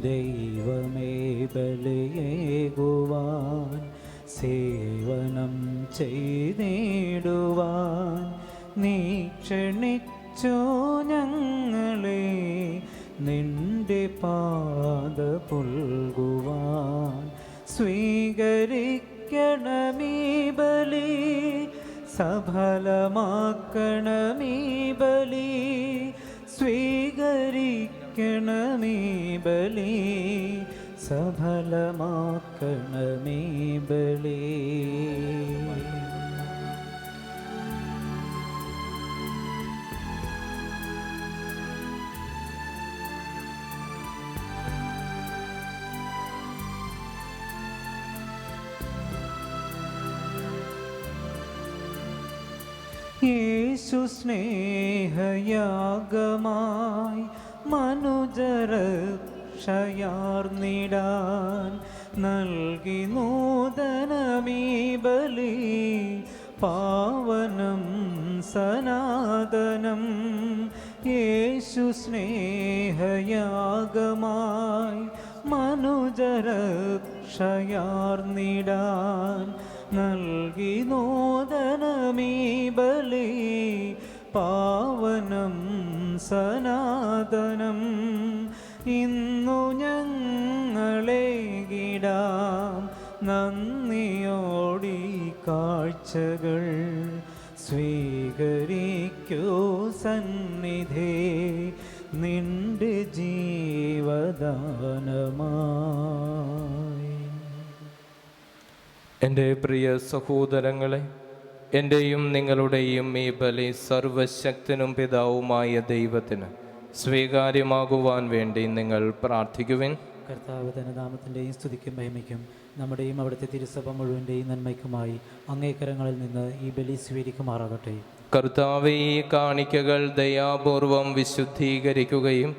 ദൈവമേ, ബലിയേകുവാൻ സേവനം ചെയ്തിടുവാൻ നീ ക്ഷണിച്ചു ഞങ്ങളെ നിന്റെ പാദ പുൽകുവാൻ. സ്വീകരിക്കണമീ ബലി, സഫലമാക്കണമീ ബലി, സ്വീകരിക്കണമീ ബലി, സഫലമാക്കണമീ ബലി. യേശു സ്നേഹയാഗമായി മനുജരക്ഷയാർന്നിടാൻ നൽകി നൂതനമീ ബലി, പാവനം സനാതനം. യേശു സ്നേഹയാഗമായി മനുജരക്ഷയാർന്നിടാൻ നൽകി നൂതനമീ ബലി, പാവനം സനാതനം. ഇന്നു ഞങ്ങളേകിടാം നന്ദിയോടി കാഴ്ചകൾ, സ്വീകരിക്കൂ സന്നിധേ നിന്റെ ജീവദാനമായി. എൻ്റെ പ്രിയ സഹോദരങ്ങളെ, എൻ്റെയും നിങ്ങളുടെയും ഈ ബലി സർവശക്തനും പിതാവുമായ ദൈവത്തിന് സ്വീകാര്യമാകുവാൻ വേണ്ടി നിങ്ങൾ പ്രാർത്ഥിക്കുവിൻ. കർത്താവ് തന്റെ നാമത്തിൻ്റെയും സ്തുതിക്കും മഹിമയ്ക്കും നമ്മുടെയും അവിടുത്തെ തിരുസഭ മുഴുവൻ്റെയും നന്മയ്ക്കുമായി അങ്ങേക്കരങ്ങളിൽ നിന്ന് ഈ ബലി സ്വീകരിക്കുമാറാകട്ടെ. കർത്താവേ, ഈ കാണിക്കകൾ ദയാപൂർവം വിശുദ്ധീകരിക്കുകയും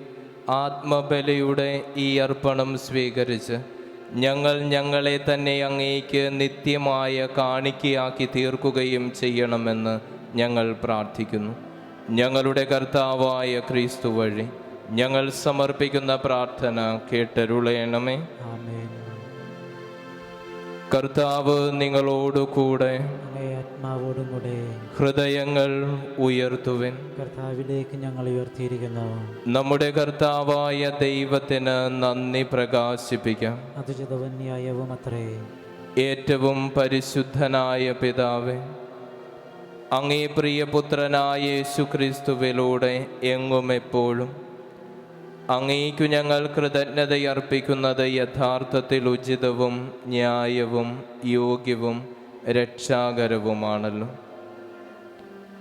ആത്മബലിയുടെ ഈ അർപ്പണം സ്വീകരിച്ച് ഞങ്ങളെ തന്നെ അങ്ങേക്ക് നിത്യമായ കാണിക്കയാക്കി തീർക്കുകയും ചെയ്യണമെന്ന് ഞങ്ങൾ പ്രാർത്ഥിക്കുന്നു. ഞങ്ങളുടെ കർത്താവായ ക്രിസ്തു വഴി ഞങ്ങൾ സമർപ്പിക്കുന്ന പ്രാർത്ഥന കേട്ടരുളയണമേ. ആമേൻ. കർത്താവ് നിങ്ങളോടുകൂടെ, ആത്മാവോടും കൂടെ ഹൃദയങ്ങൾ ഉയർത്തുവിൻ. കർത്താവിലേക്ക് ഞങ്ങൾ ഉയർത്തിയിരിക്കുന്നു. നമ്മുടെ കർത്താവായ ദൈവത്തിന് നന്ദി പ്രകാശിപ്പിക്കാം. അതുചിതവും ന്യായവും അത്രേ. ഏറ്റവും പരിശുദ്ധനായ പിതാവേ, അങ്ങേ പ്രിയപുത്രനായ യേശുക്രിസ്തുവിലൂടെ എങ്ങും എപ്പോഴും അങ്ങേക്കു ഞങ്ങൾ കൃതജ്ഞതയർപ്പിക്കുന്നത് യഥാർത്ഥത്തിൽ ഉചിതവും ന്യായവും യോഗ്യവും രക്ഷാകരവുമാണല്ലോ.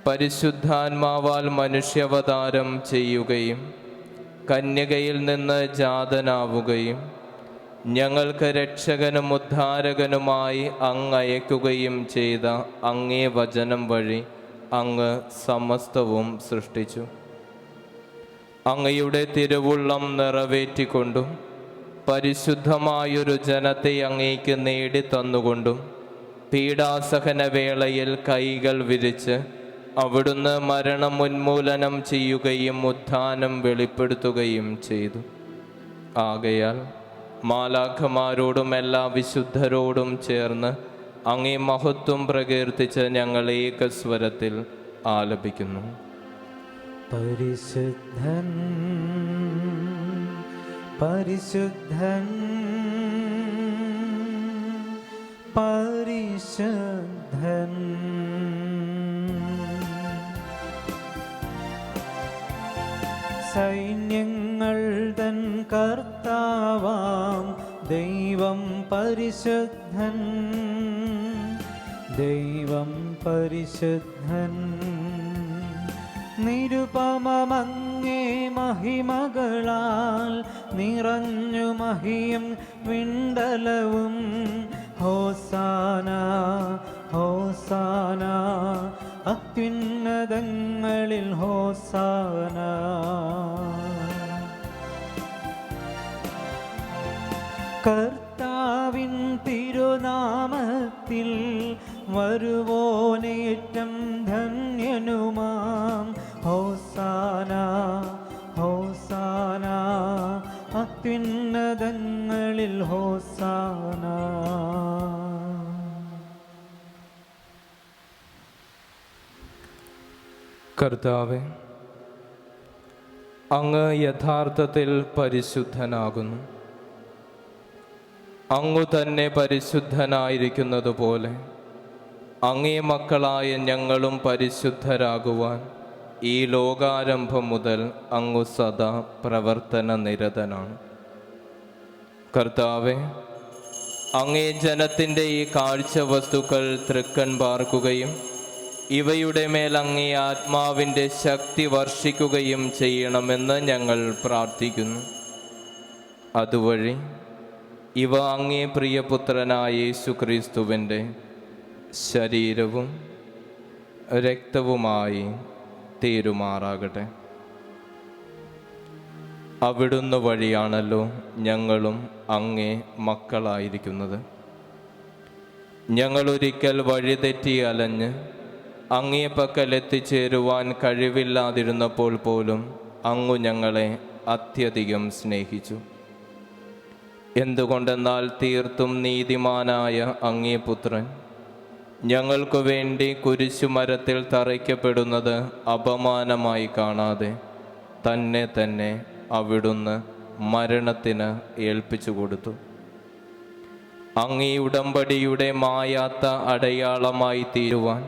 പരിശുദ്ധാത്മാവാൽ മനുഷ്യാവതാരം ചെയ്യുകയും കന്യകയിൽ നിന്ന് ജാതനാവുകയും ഞങ്ങൾക്ക് രക്ഷകനും ഉദ്ധാരകനുമായി അങ്ങ് അയക്കുകയും ചെയ്ത അങ്ങേ വചനം വഴി അങ്ങ് സമസ്തവും സൃഷ്ടിച്ചു. അങ്ങയുടെ തിരുവുള്ളം നിറവേറ്റിക്കൊണ്ടും പരിശുദ്ധമായൊരു ജനത്തെ അങ്ങേക്ക് നേടിത്തന്നുകൊണ്ടും പീഡാസഹന വേളയിൽ കൈകൾ വിരിച്ച് അവിടുന്ന് മരണം ഉന്മൂലനം ചെയ്യുകയും ഉത്ഥാനം വെളിപ്പെടുത്തുകയും ചെയ്തു. ആകയാൽ മാലാഖമാരോടും എല്ലാ വിശുദ്ധരോടും ചേർന്ന് അങ്ങേ മഹത്വം പ്രകീർത്തിച്ച് ഞങ്ങൾ ഏകസ്വരത്തിൽ ആലപിക്കുന്നു. പരിശുദ്ധൻ പരിശുദ്ധൻ പരിശുദ്ധൻ സൈന്യങ്ങൾ തൻ കർത്താവാം ദൈവം പരിശുദ്ധൻ ദൈവം പരിശുദ്ധൻ നിരുപമമങ്ങേ മഹിമകളാൽ നിറഞ്ഞു മഹിയും വിണ്ടലവും ഹോസാന ഹോസാന അത്യുന്നതങ്ങളിൽ ഹോസാന. കർത്താവിൻ തിരുനാമത്തിൽ വരുവോനേറ്റം ധന്യനുമാം ഹോസാന ഹോസാന അത്യുന്നതങ്ങളിൽ ഹോസാന. കർത്താവേ, അങ്ങ് യഥാർത്ഥത്തിൽ പരിശുദ്ധനാകുന്നു. അങ്ങു തന്നെ പരിശുദ്ധനായിരിക്കുന്നത് പോലെ അങ്ങേ മക്കളായ ഞങ്ങളും പരിശുദ്ധരാകുവാൻ ഈ ലോകാരംഭം മുതൽ അങ്ങു സദാ പ്രവർത്തന നിരതനാണ്. കർത്താവേ, അങ്ങേ ജനത്തിൻ്റെ ഈ കാഴ്ച വസ്തുക്കൾ തൃക്കൺ പാർക്കുകയും ഇവയുടെ മേൽ അങ്ങേ ആത്മാവിൻ്റെ ശക്തി വർഷിക്കുകയും ചെയ്യണമെന്ന് ഞങ്ങൾ പ്രാർത്ഥിക്കുന്നു. അതുവഴി ഇവ അങ്ങേ പ്രിയപുത്രനായ യേശുക്രിസ്തുവിൻ്റെ ശരീരവും രക്തവുമായി തീരുമാറാകട്ടെ. അവിടുന്ന് വഴിയാണല്ലോ ഞങ്ങളും അങ്ങേ മക്കളായിരിക്കുന്നത്. ഞങ്ങളൊരിക്കൽ വഴിതെറ്റി അലഞ്ഞ് അങ്ങേ പക്കൽ എത്തിച്ചേരുവാൻ കഴിവില്ലാതിരുന്നപ്പോൾ പോലും അങ്ങു ഞങ്ങളെ അത്യധികം സ്നേഹിച്ചു. എന്തുകൊണ്ടെന്നാൽ തീർത്തും നീതിമാനായ അങ്ങേ പുത്രൻ ഞങ്ങൾക്കു വേണ്ടി കുരിശുമരത്തിൽ തറയ്ക്കപ്പെടുന്നത് അപമാനമായി കാണാതെ തന്നെ തന്നെ അവിടുന്ന് മരണത്തിന് ഏൽപ്പിച്ചു കൊടുത്തു. അങ്ങേ ഉടമ്പടിയുടെ മായാത്ത അടയാളമായി തീരുവാൻ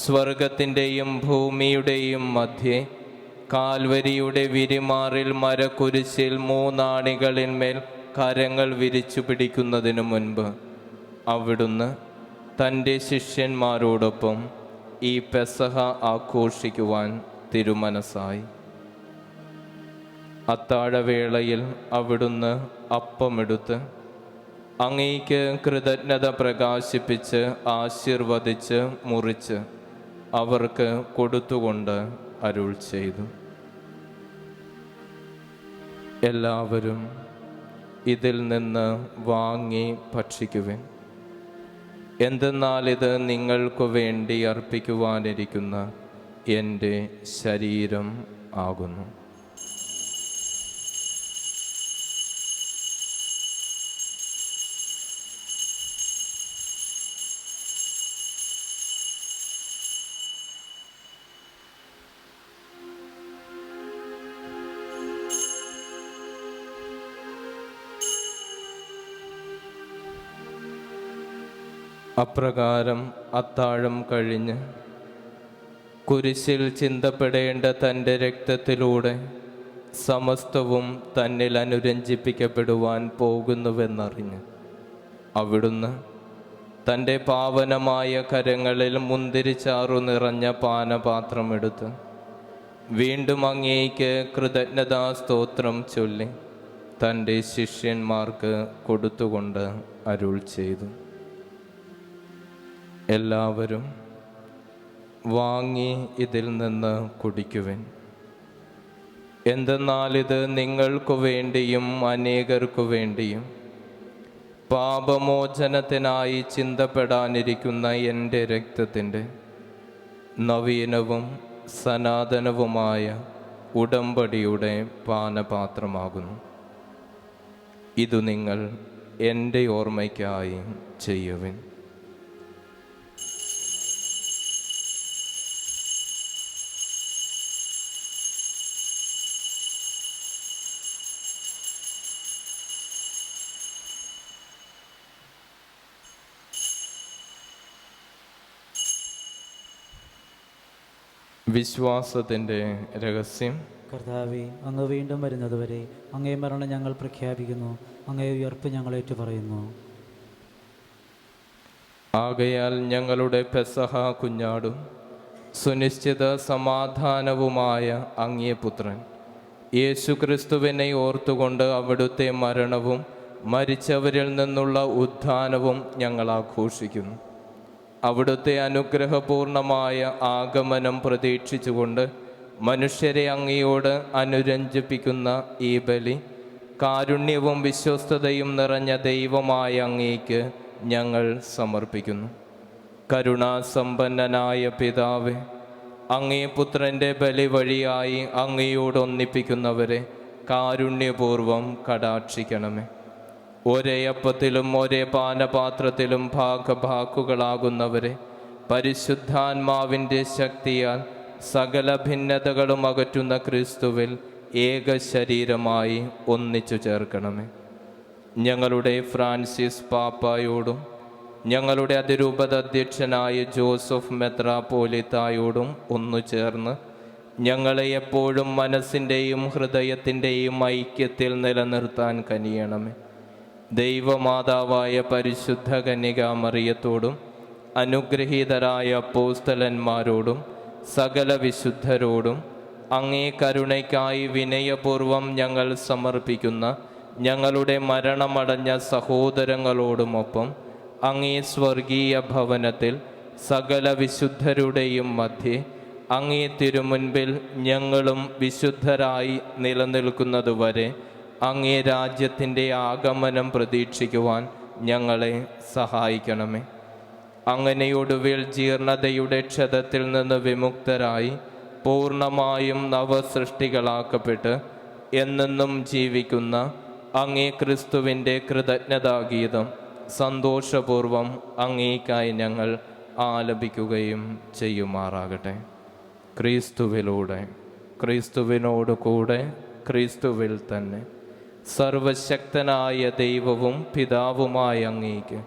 സ്വർഗത്തിൻ്റെയും ഭൂമിയുടെയും മധ്യേ കാൽവരിയുടെ വിരിമാറിൽ മരക്കുരിശിൽ 3 ആണികളിന്മേൽ കരങ്ങൾ വിരിച്ചു പിടിക്കുന്നതിനു മുൻപ് അവിടുന്ന് തൻ്റെ ശിഷ്യന്മാരോടൊപ്പം ഈ പെസഹ ആഘോഷിക്കുവാൻ തിരുമനസ്സായി. അത്താഴവേളയിൽ അവിടുന്ന് അപ്പമെടുത്ത് അങ്ങേക്ക് കൃതജ്ഞത പ്രകാശിപ്പിച്ച് ആശീർവദിച്ച് മുറിച്ച് അവർക്ക് കൊടുത്തുകൊണ്ട് അരുൾ ചെയ്തു. എല്ലാവരും ഇതിൽ നിന്ന് വാങ്ങി ഭക്ഷിക്കുവിൻ. എന്തെന്നാൽ ഇത് നിങ്ങൾക്കു വേണ്ടി അർപ്പിക്കുവാനിരിക്കുന്ന എൻ്റെ ശരീരം ആകുന്നു. അപ്രകാരം അത്താഴം കഴിഞ്ഞ് കുരിശിൽ ചിന്തപ്പെടേണ്ട തൻ്റെ രക്തത്തിലൂടെ സമസ്തവും തന്നിൽ അനുരഞ്ജിപ്പിക്കപ്പെടുവാൻ പോകുന്നുവെന്നറിഞ്ഞ് അവിടുന്ന് തൻ്റെ പാവനമായ കരങ്ങളിൽ മുന്തിരിച്ചാറു നിറഞ്ഞ പാനപാത്രമെടുത്ത് വീണ്ടും അങ്ങേയ്ക്ക് കൃതജ്ഞതാസ്തോത്രം ചൊല്ലി തൻ്റെ ശിഷ്യന്മാർക്ക് കൊടുത്തുകൊണ്ട് അരുൾ ചെയ്തു: എല്ലാവരും വാങ്ങി ഇതിൽ നിന്ന് കുടിക്കുവിൻ. എന്തെന്നാൽ ഇത് നിങ്ങൾക്കു വേണ്ടിയും അനേകർക്കു വേണ്ടിയും പാപമോചനത്തിനായി ചിന്തപ്പെടാനിരിക്കുന്ന എൻ്റെ രക്തത്തിൻ്റെ നവീനവും സനാതനവുമായ ഉടമ്പടിയുടെ പാനപാത്രമാകുന്നു. ഇതു നിങ്ങൾ എൻ്റെ ഓർമ്മയ്ക്കായി ചെയ്യുവിൻ. വിശ്വാസത്തിൻ്റെ രഹസ്യം. കർത്താവേ, അങ്ങ് വീണ്ടും വരുന്നതുവരെ അങ്ങേ മരണം ഞങ്ങൾ പ്രഖ്യാപിക്കുന്നു, അങ്ങേ ഉയർപ്പ് ഞങ്ങൾ ഏറ്റുപറയുന്നു. ആകയാൽ ഞങ്ങളുടെ പെസഹ കുഞ്ഞാടും സുനിശ്ചിത സമാധാനവുമായ അങ്ങേ പുത്രൻ യേശുക്രിസ്തുവിനെ ഓർത്തുകൊണ്ട് അവിടുത്തെ മരണവും മരിച്ചവരിൽ നിന്നുള്ള ഉത്ഥാനവും ഞങ്ങൾ ആഘോഷിക്കുന്നു. അവിടുത്തെ അനുഗ്രഹപൂർണമായ ആഗമനം പ്രതീക്ഷിച്ചുകൊണ്ട് മനുഷ്യരെ അങ്ങയോട് അനുരഞ്ജിപ്പിക്കുന്ന ഈ ബലി കാരുണ്യവും വിശ്വസ്തതയും നിറഞ്ഞ ദൈവമായ അങ്ങേക്ക് ഞങ്ങൾ സമർപ്പിക്കുന്നു. കരുണാസമ്പന്നനായ പിതാവേ, അങ്ങേ പുത്രൻ്റെ ബലി വഴിയായി അങ്ങയോട് ഒന്നിപ്പിക്കുന്നവരെ കാരുണ്യപൂർവം കടാക്ഷിക്കണമേ. ഒരേ അപ്പത്തിലും ഒരേ പാനപാത്രത്തിലും ഭാഗഭാക്കുകളാകുന്നവരെ പരിശുദ്ധാത്മാവിൻ്റെ ശക്തിയാൽ സകല ഭിന്നതകളും അകറ്റുന്ന ക്രിസ്തുവിൽ ഏക ശരീരമായി ഒന്നിച്ചു ചേർക്കണമേ. ഞങ്ങളുടെ ഫ്രാൻസിസ് പാപ്പായോടും ഞങ്ങളുടെ അതിരൂപത അധ്യക്ഷനായ ജോസഫ് മെത്രാപ്പോലിത്തായോടും ഒന്നു ചേർന്ന് ഞങ്ങളെ എപ്പോഴും മനസ്സിൻ്റെയും ഹൃദയത്തിൻ്റെയും ഐക്യത്തിൽ നിലനിർത്താൻ കനിയണമേ. ദൈവമാതാവായ പരിശുദ്ധ കന്യകാമറിയത്തോടും അനുഗ്രഹീതരായ അപ്പോസ്തലന്മാരോടും സകല വിശുദ്ധരോടും അങ്ങേ കരുണയ്ക്കായി വിനയപൂർവം ഞങ്ങൾ സമർപ്പിക്കുന്ന ഞങ്ങളുടെ മരണമടഞ്ഞ സഹോദരങ്ങളോടുമൊപ്പം അങ്ങേ സ്വർഗീയ ഭവനത്തിൽ സകല വിശുദ്ധരുടെയും മധ്യേ അങ്ങേ തിരുമുൻപിൽ ഞങ്ങളും വിശുദ്ധരായി നിലനിൽക്കുന്നതുവരെ അങ്ങേ രാജ്യത്തിൻ്റെ ആഗമനം പ്രതീക്ഷിക്കുവാൻ ഞങ്ങളെ സഹായിക്കണമേ. അങ്ങനെ ഒടുവിൽ ജീർണതയുടെ ക്ഷതത്തിൽ നിന്ന് വിമുക്തരായി പൂർണ്ണമായും നവസൃഷ്ടികളാക്കപ്പെട്ട് എന്നെന്നും ജീവിക്കുന്ന അങ്ങേ ക്രിസ്തുവിൻ്റെ കൃതജ്ഞതാഗീതം സന്തോഷപൂർവം അങ്ങേക്കായി ഞങ്ങൾ ആലപിക്കുകയും ചെയ്യുമാറാകട്ടെ. ക്രിസ്തുവിലൂടെ, ക്രിസ്തുവിനോട് കൂടെ, ക്രിസ്തുവിൽ തന്നെ സർവശക്തനായ ദൈവവും പിതാവുമായ അങ്ങേക്ക്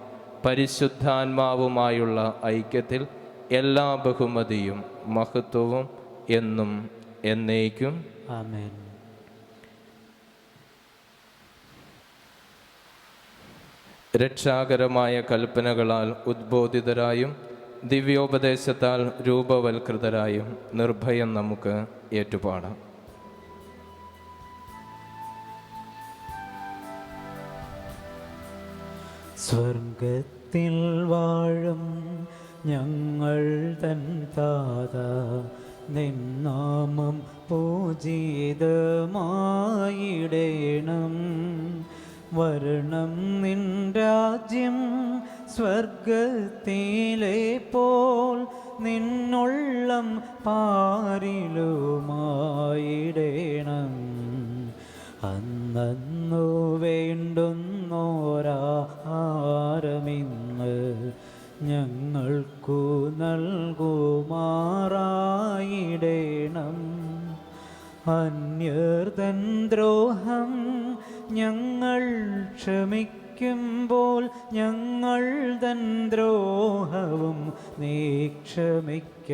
പരിശുദ്ധാത്മാവുമായുള്ള ഐക്യത്തിൽ എല്ലാ ബഹുമതിയും മഹത്വവും എന്നും എന്നേക്കും ആമേൻ. രക്ഷാകരമായ കൽപ്പനകളാൽ ഉദ്ബോധിതരായും ദിവ്യോപദേശത്താൽ രൂപവൽകൃതരായും നിർഭയം നമുക്ക് ഏറ്റുപാടാം. സ്വർഗത്തിൽ വാഴും ഞങ്ങൾ തൻ താത, നിന്നാമം പൂജിതമായിടേണം. വരണം നിൻ രാജ്യം സ്വർഗത്തിലെ പോൽ നിന്നുള്ളം പാരിലുമായിടേണം. അന്നു വേണ്ടുന്നോരാഹാരമിന്ന് ഞങ്ങൾക്കു നൽകുമാറായിടേണം. അന്യർതൻ ദ്രോഹം ഞങ്ങൾ ക്ഷമിക്കേണം. ക്ഷമിക്കുമ്പോൾ ഞങ്ങൾ തൻ ദ്രോഹവും നീ ക്ഷമിക്ക.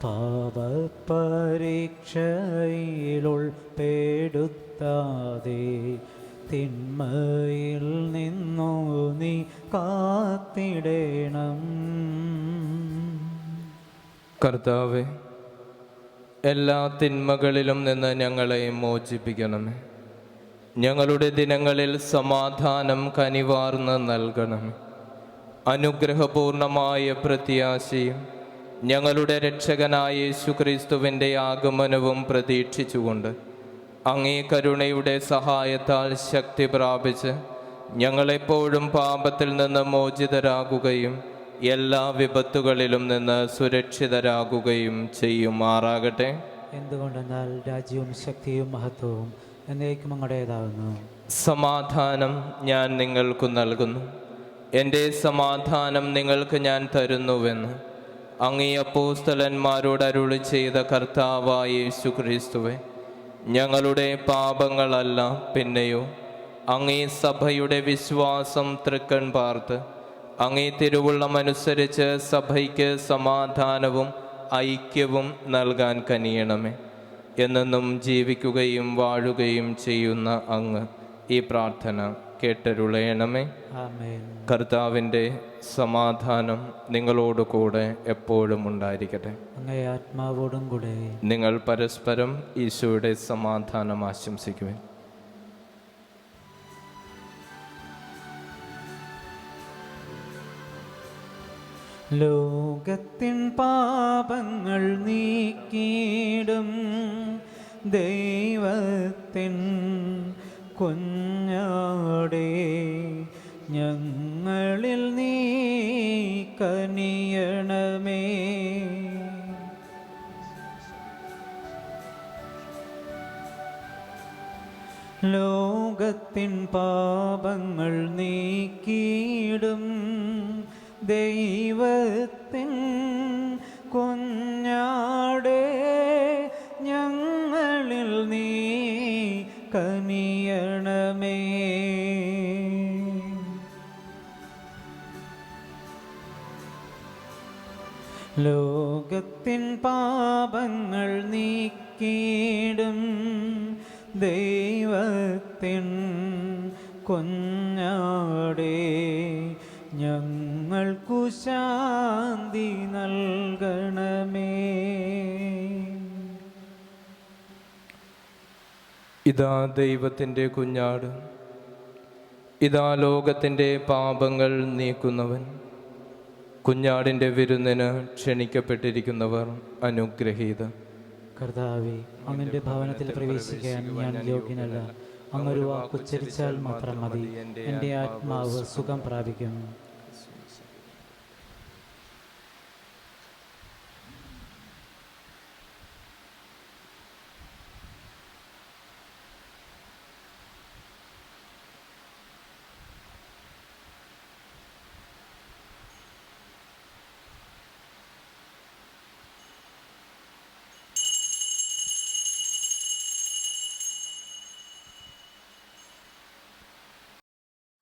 പാപപരീക്ഷയിലുൾപ്പെടുത്താതെ തിന്മയിൽ നിന്നു നീ കാത്തിടേണം. കർത്താവേ, എല്ലാ തിന്മകളിലും നിന്ന് ഞങ്ങളെ മോചിപ്പിക്കണമേ. ഞങ്ങളുടെ ദിനങ്ങളിൽ സമാധാനം കനിവാർന്ന് നൽകണമേ. അനുഗ്രഹപൂർണമായ പ്രത്യാശയും ഞങ്ങളുടെ രക്ഷകനായ യേശുക്രിസ്തുവിൻ്റെ ആഗമനവും പ്രതീക്ഷിച്ചുകൊണ്ട് അങ്ങേ കരുണയുടെ സഹായത്താൽ ശക്തി പ്രാപിച്ച് ഞങ്ങളെപ്പോഴും പാപത്തിൽ നിന്ന് മോചിതരാകുകയും എല്ലാ വിപത്തുകളിലും നിന്ന് സുരക്ഷിതരാകുകയും ചെയ്യുമാറാകട്ടെ. എന്തുകൊണ്ടെന്നാൽ രാജ്യവും ശക്തിയും മഹത്വവും എന്നേക്കും അങ്ങടേതാകുന്നു. സമാധാനം ഞാൻ നിങ്ങൾക്ക് നൽകുന്നു, എൻ്റെ സമാധാനം നിങ്ങൾക്ക് ഞാൻ തരുന്നുവെന്ന് അങ്ങേ അപ്പോസ്തലന്മാരോട് അരുളി ചെയ്ത കർത്താവായ യേശുക്രിസ്തുവേ, ഞങ്ങളുടെ പാപങ്ങളല്ല പിന്നെയോ അങ്ങേ സഭയുടെ വിശ്വാസം തൃക്കൺ പാർത്ത് അങ്ങേ തിരുവുള്ളമനുസരിച്ച് സഭയ്ക്ക് സമാധാനവും ഐക്യവും നൽകാൻ കനിയണമേ. എന്നെന്നും ജീവിക്കുകയും വാഴുകയും ചെയ്യുന്ന അങ്ങ് ഈ പ്രാർത്ഥന കേട്ടരുളയണമേ. ആമേൻ. കർത്താവിൻ്റെ സമാധാനം നിങ്ങളോട് കൂടെ എപ്പോഴും ഉണ്ടായിരിക്കട്ടെ. അങ്ങേ ആത്മാവോടും കൂടെ. നിങ്ങൾ പരസ്പരം ഈശോയുടെ സമാധാനം ആശംസിക്കുവിൻ. ലോകത്തിൻ പാപങ്ങൾ നീക്കിയിടും ദൈവത്തിൻ കുഞ്ഞാടേ, ഞങ്ങളിൽ നീ കനിയണമേ. ലോകത്തിൻ പാപങ്ങൾ നീക്കിയിടും ദൈവത്തിൻ കുഞ്ഞാടേ, ഞങ്ങളിൽ നീ കനിയണമേ. ലോകത്തിൻ പാപങ്ങൾ നീക്കിയിടും ദൈവത്തിൻ കുഞ്ഞാടേ, ഞങ്ങൾക്കു ശാന്തി നൽകണമേ. ഇതാ ദൈവത്തിൻ്റെ കുഞ്ഞാട്, ഇതാ ലോകത്തിൻ്റെ പാപങ്ങൾ നീക്കുന്നവൻ. കുഞ്ഞാടിൻ്റെ വിരുന്നിന് ക്ഷണിക്കപ്പെട്ടിരിക്കുന്നവർ അനുഗ്രഹീത. കർത്താവേ, അങ്ങയുടെ ഭവനത്തിൽ പ്രവേശിക്കാൻ ഞാൻ യോഗ്യനല്ല. അങ്ങൊരു വാക്കുച്ചരിച്ചാൽ മാത്രം മതി, എൻ്റെ ആത്മാവ് സുഖം പ്രാപിക്കും.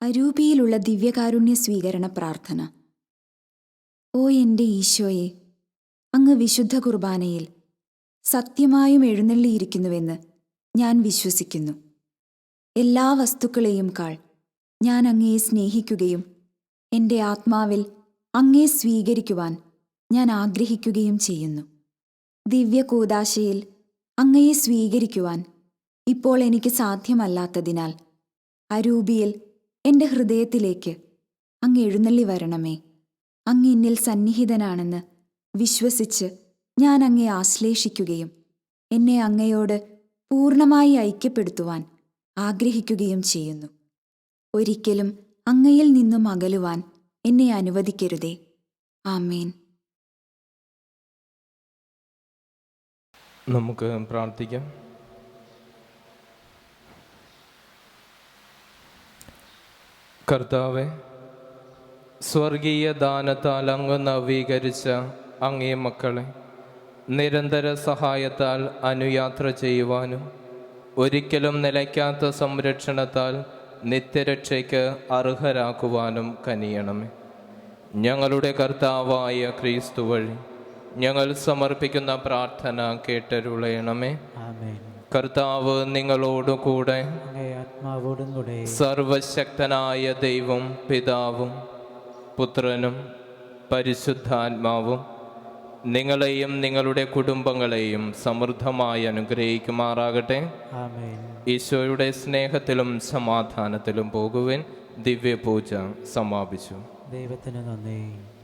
അരൂപിയിലുള്ള ദിവ്യകാരുണ്യ സ്വീകരണ പ്രാർത്ഥന. ഓ എൻ്റെ ഈശോയെ, അങ്ങ് വിശുദ്ധ കുർബാനയിൽ സത്യമായും എഴുന്നള്ളിയിരിക്കുന്നുവെന്ന് ഞാൻ വിശ്വസിക്കുന്നു. എല്ലാ വസ്തുക്കളെയും കാൾ ഞാൻ അങ്ങയെ സ്നേഹിക്കുകയും എൻ്റെ ആത്മാവിൽ അങ്ങയെ സ്വീകരിക്കുവാൻ ഞാൻ ആഗ്രഹിക്കുകയും ചെയ്യുന്നു. ദിവ്യ കൂദാശയിൽ അങ്ങയെ സ്വീകരിക്കുവാൻ ഇപ്പോൾ എനിക്ക് സാധ്യമല്ലാത്തതിനാൽ അരൂപിയിൽ എൻ്റെ ഹൃദയത്തിലേക്ക് അങ്ങ് എഴുന്നള്ളി വരണമേ. അങ്ങ് എന്നിൽ സന്നിഹിതനാണെന്ന് വിശ്വസിച്ച് ഞാൻ അങ്ങയെ ആശ്ലേഷിക്കുകയും എന്നെ അങ്ങയോട് പൂർണ്ണമായി ഐക്യപ്പെടുത്തുവാൻ ആഗ്രഹിക്കുകയും ചെയ്യുന്നു. ഒരിക്കലും അങ്ങയിൽ നിന്നും അകലുവാൻ എന്നെ അനുവദിക്കരുതേ. ആമേൻ. നമുക്ക് പ്രാർത്ഥിക്കാം. കർത്താവെ, സ്വർഗീയ ദാനത്താൽ അങ്ങ് നവീകരിച്ച അങ്ങേ മക്കളെ നിരന്തര സഹായത്താൽ അനുയാത്ര ചെയ്യുവാനും ഒരിക്കലും നിലയ്ക്കാത്ത സംരക്ഷണത്താൽ നിത്യരക്ഷയ്ക്ക് അർഹരാക്കുവാനും കനിയണമേ. ഞങ്ങളുടെ കർത്താവായ ക്രിസ്തു വഴി ഞങ്ങൾ സമർപ്പിക്കുന്ന പ്രാർത്ഥന കേട്ടരുളയണമേ. ആമേൻ. കർത്താവ് നിങ്ങളോടുകൂടെ. അങ്ങേ ആത്മാവോടും കൂടെ. സർവശക്തനായ ദൈവം പിതാവും പുത്രനും പരിശുദ്ധാത്മാവും നിങ്ങളെയും നിങ്ങളുടെ കുടുംബങ്ങളെയും സമൃദ്ധമായി അനുഗ്രഹിക്കുമാറാകട്ടെ. ആമേൻ. ഈശോയുടെ സ്നേഹത്തിലും സമാധാനത്തിലും പോകുവാൻ ദിവ്യപൂജ സമാപിച്ചു. ദൈവത്തിന് നന്ദി.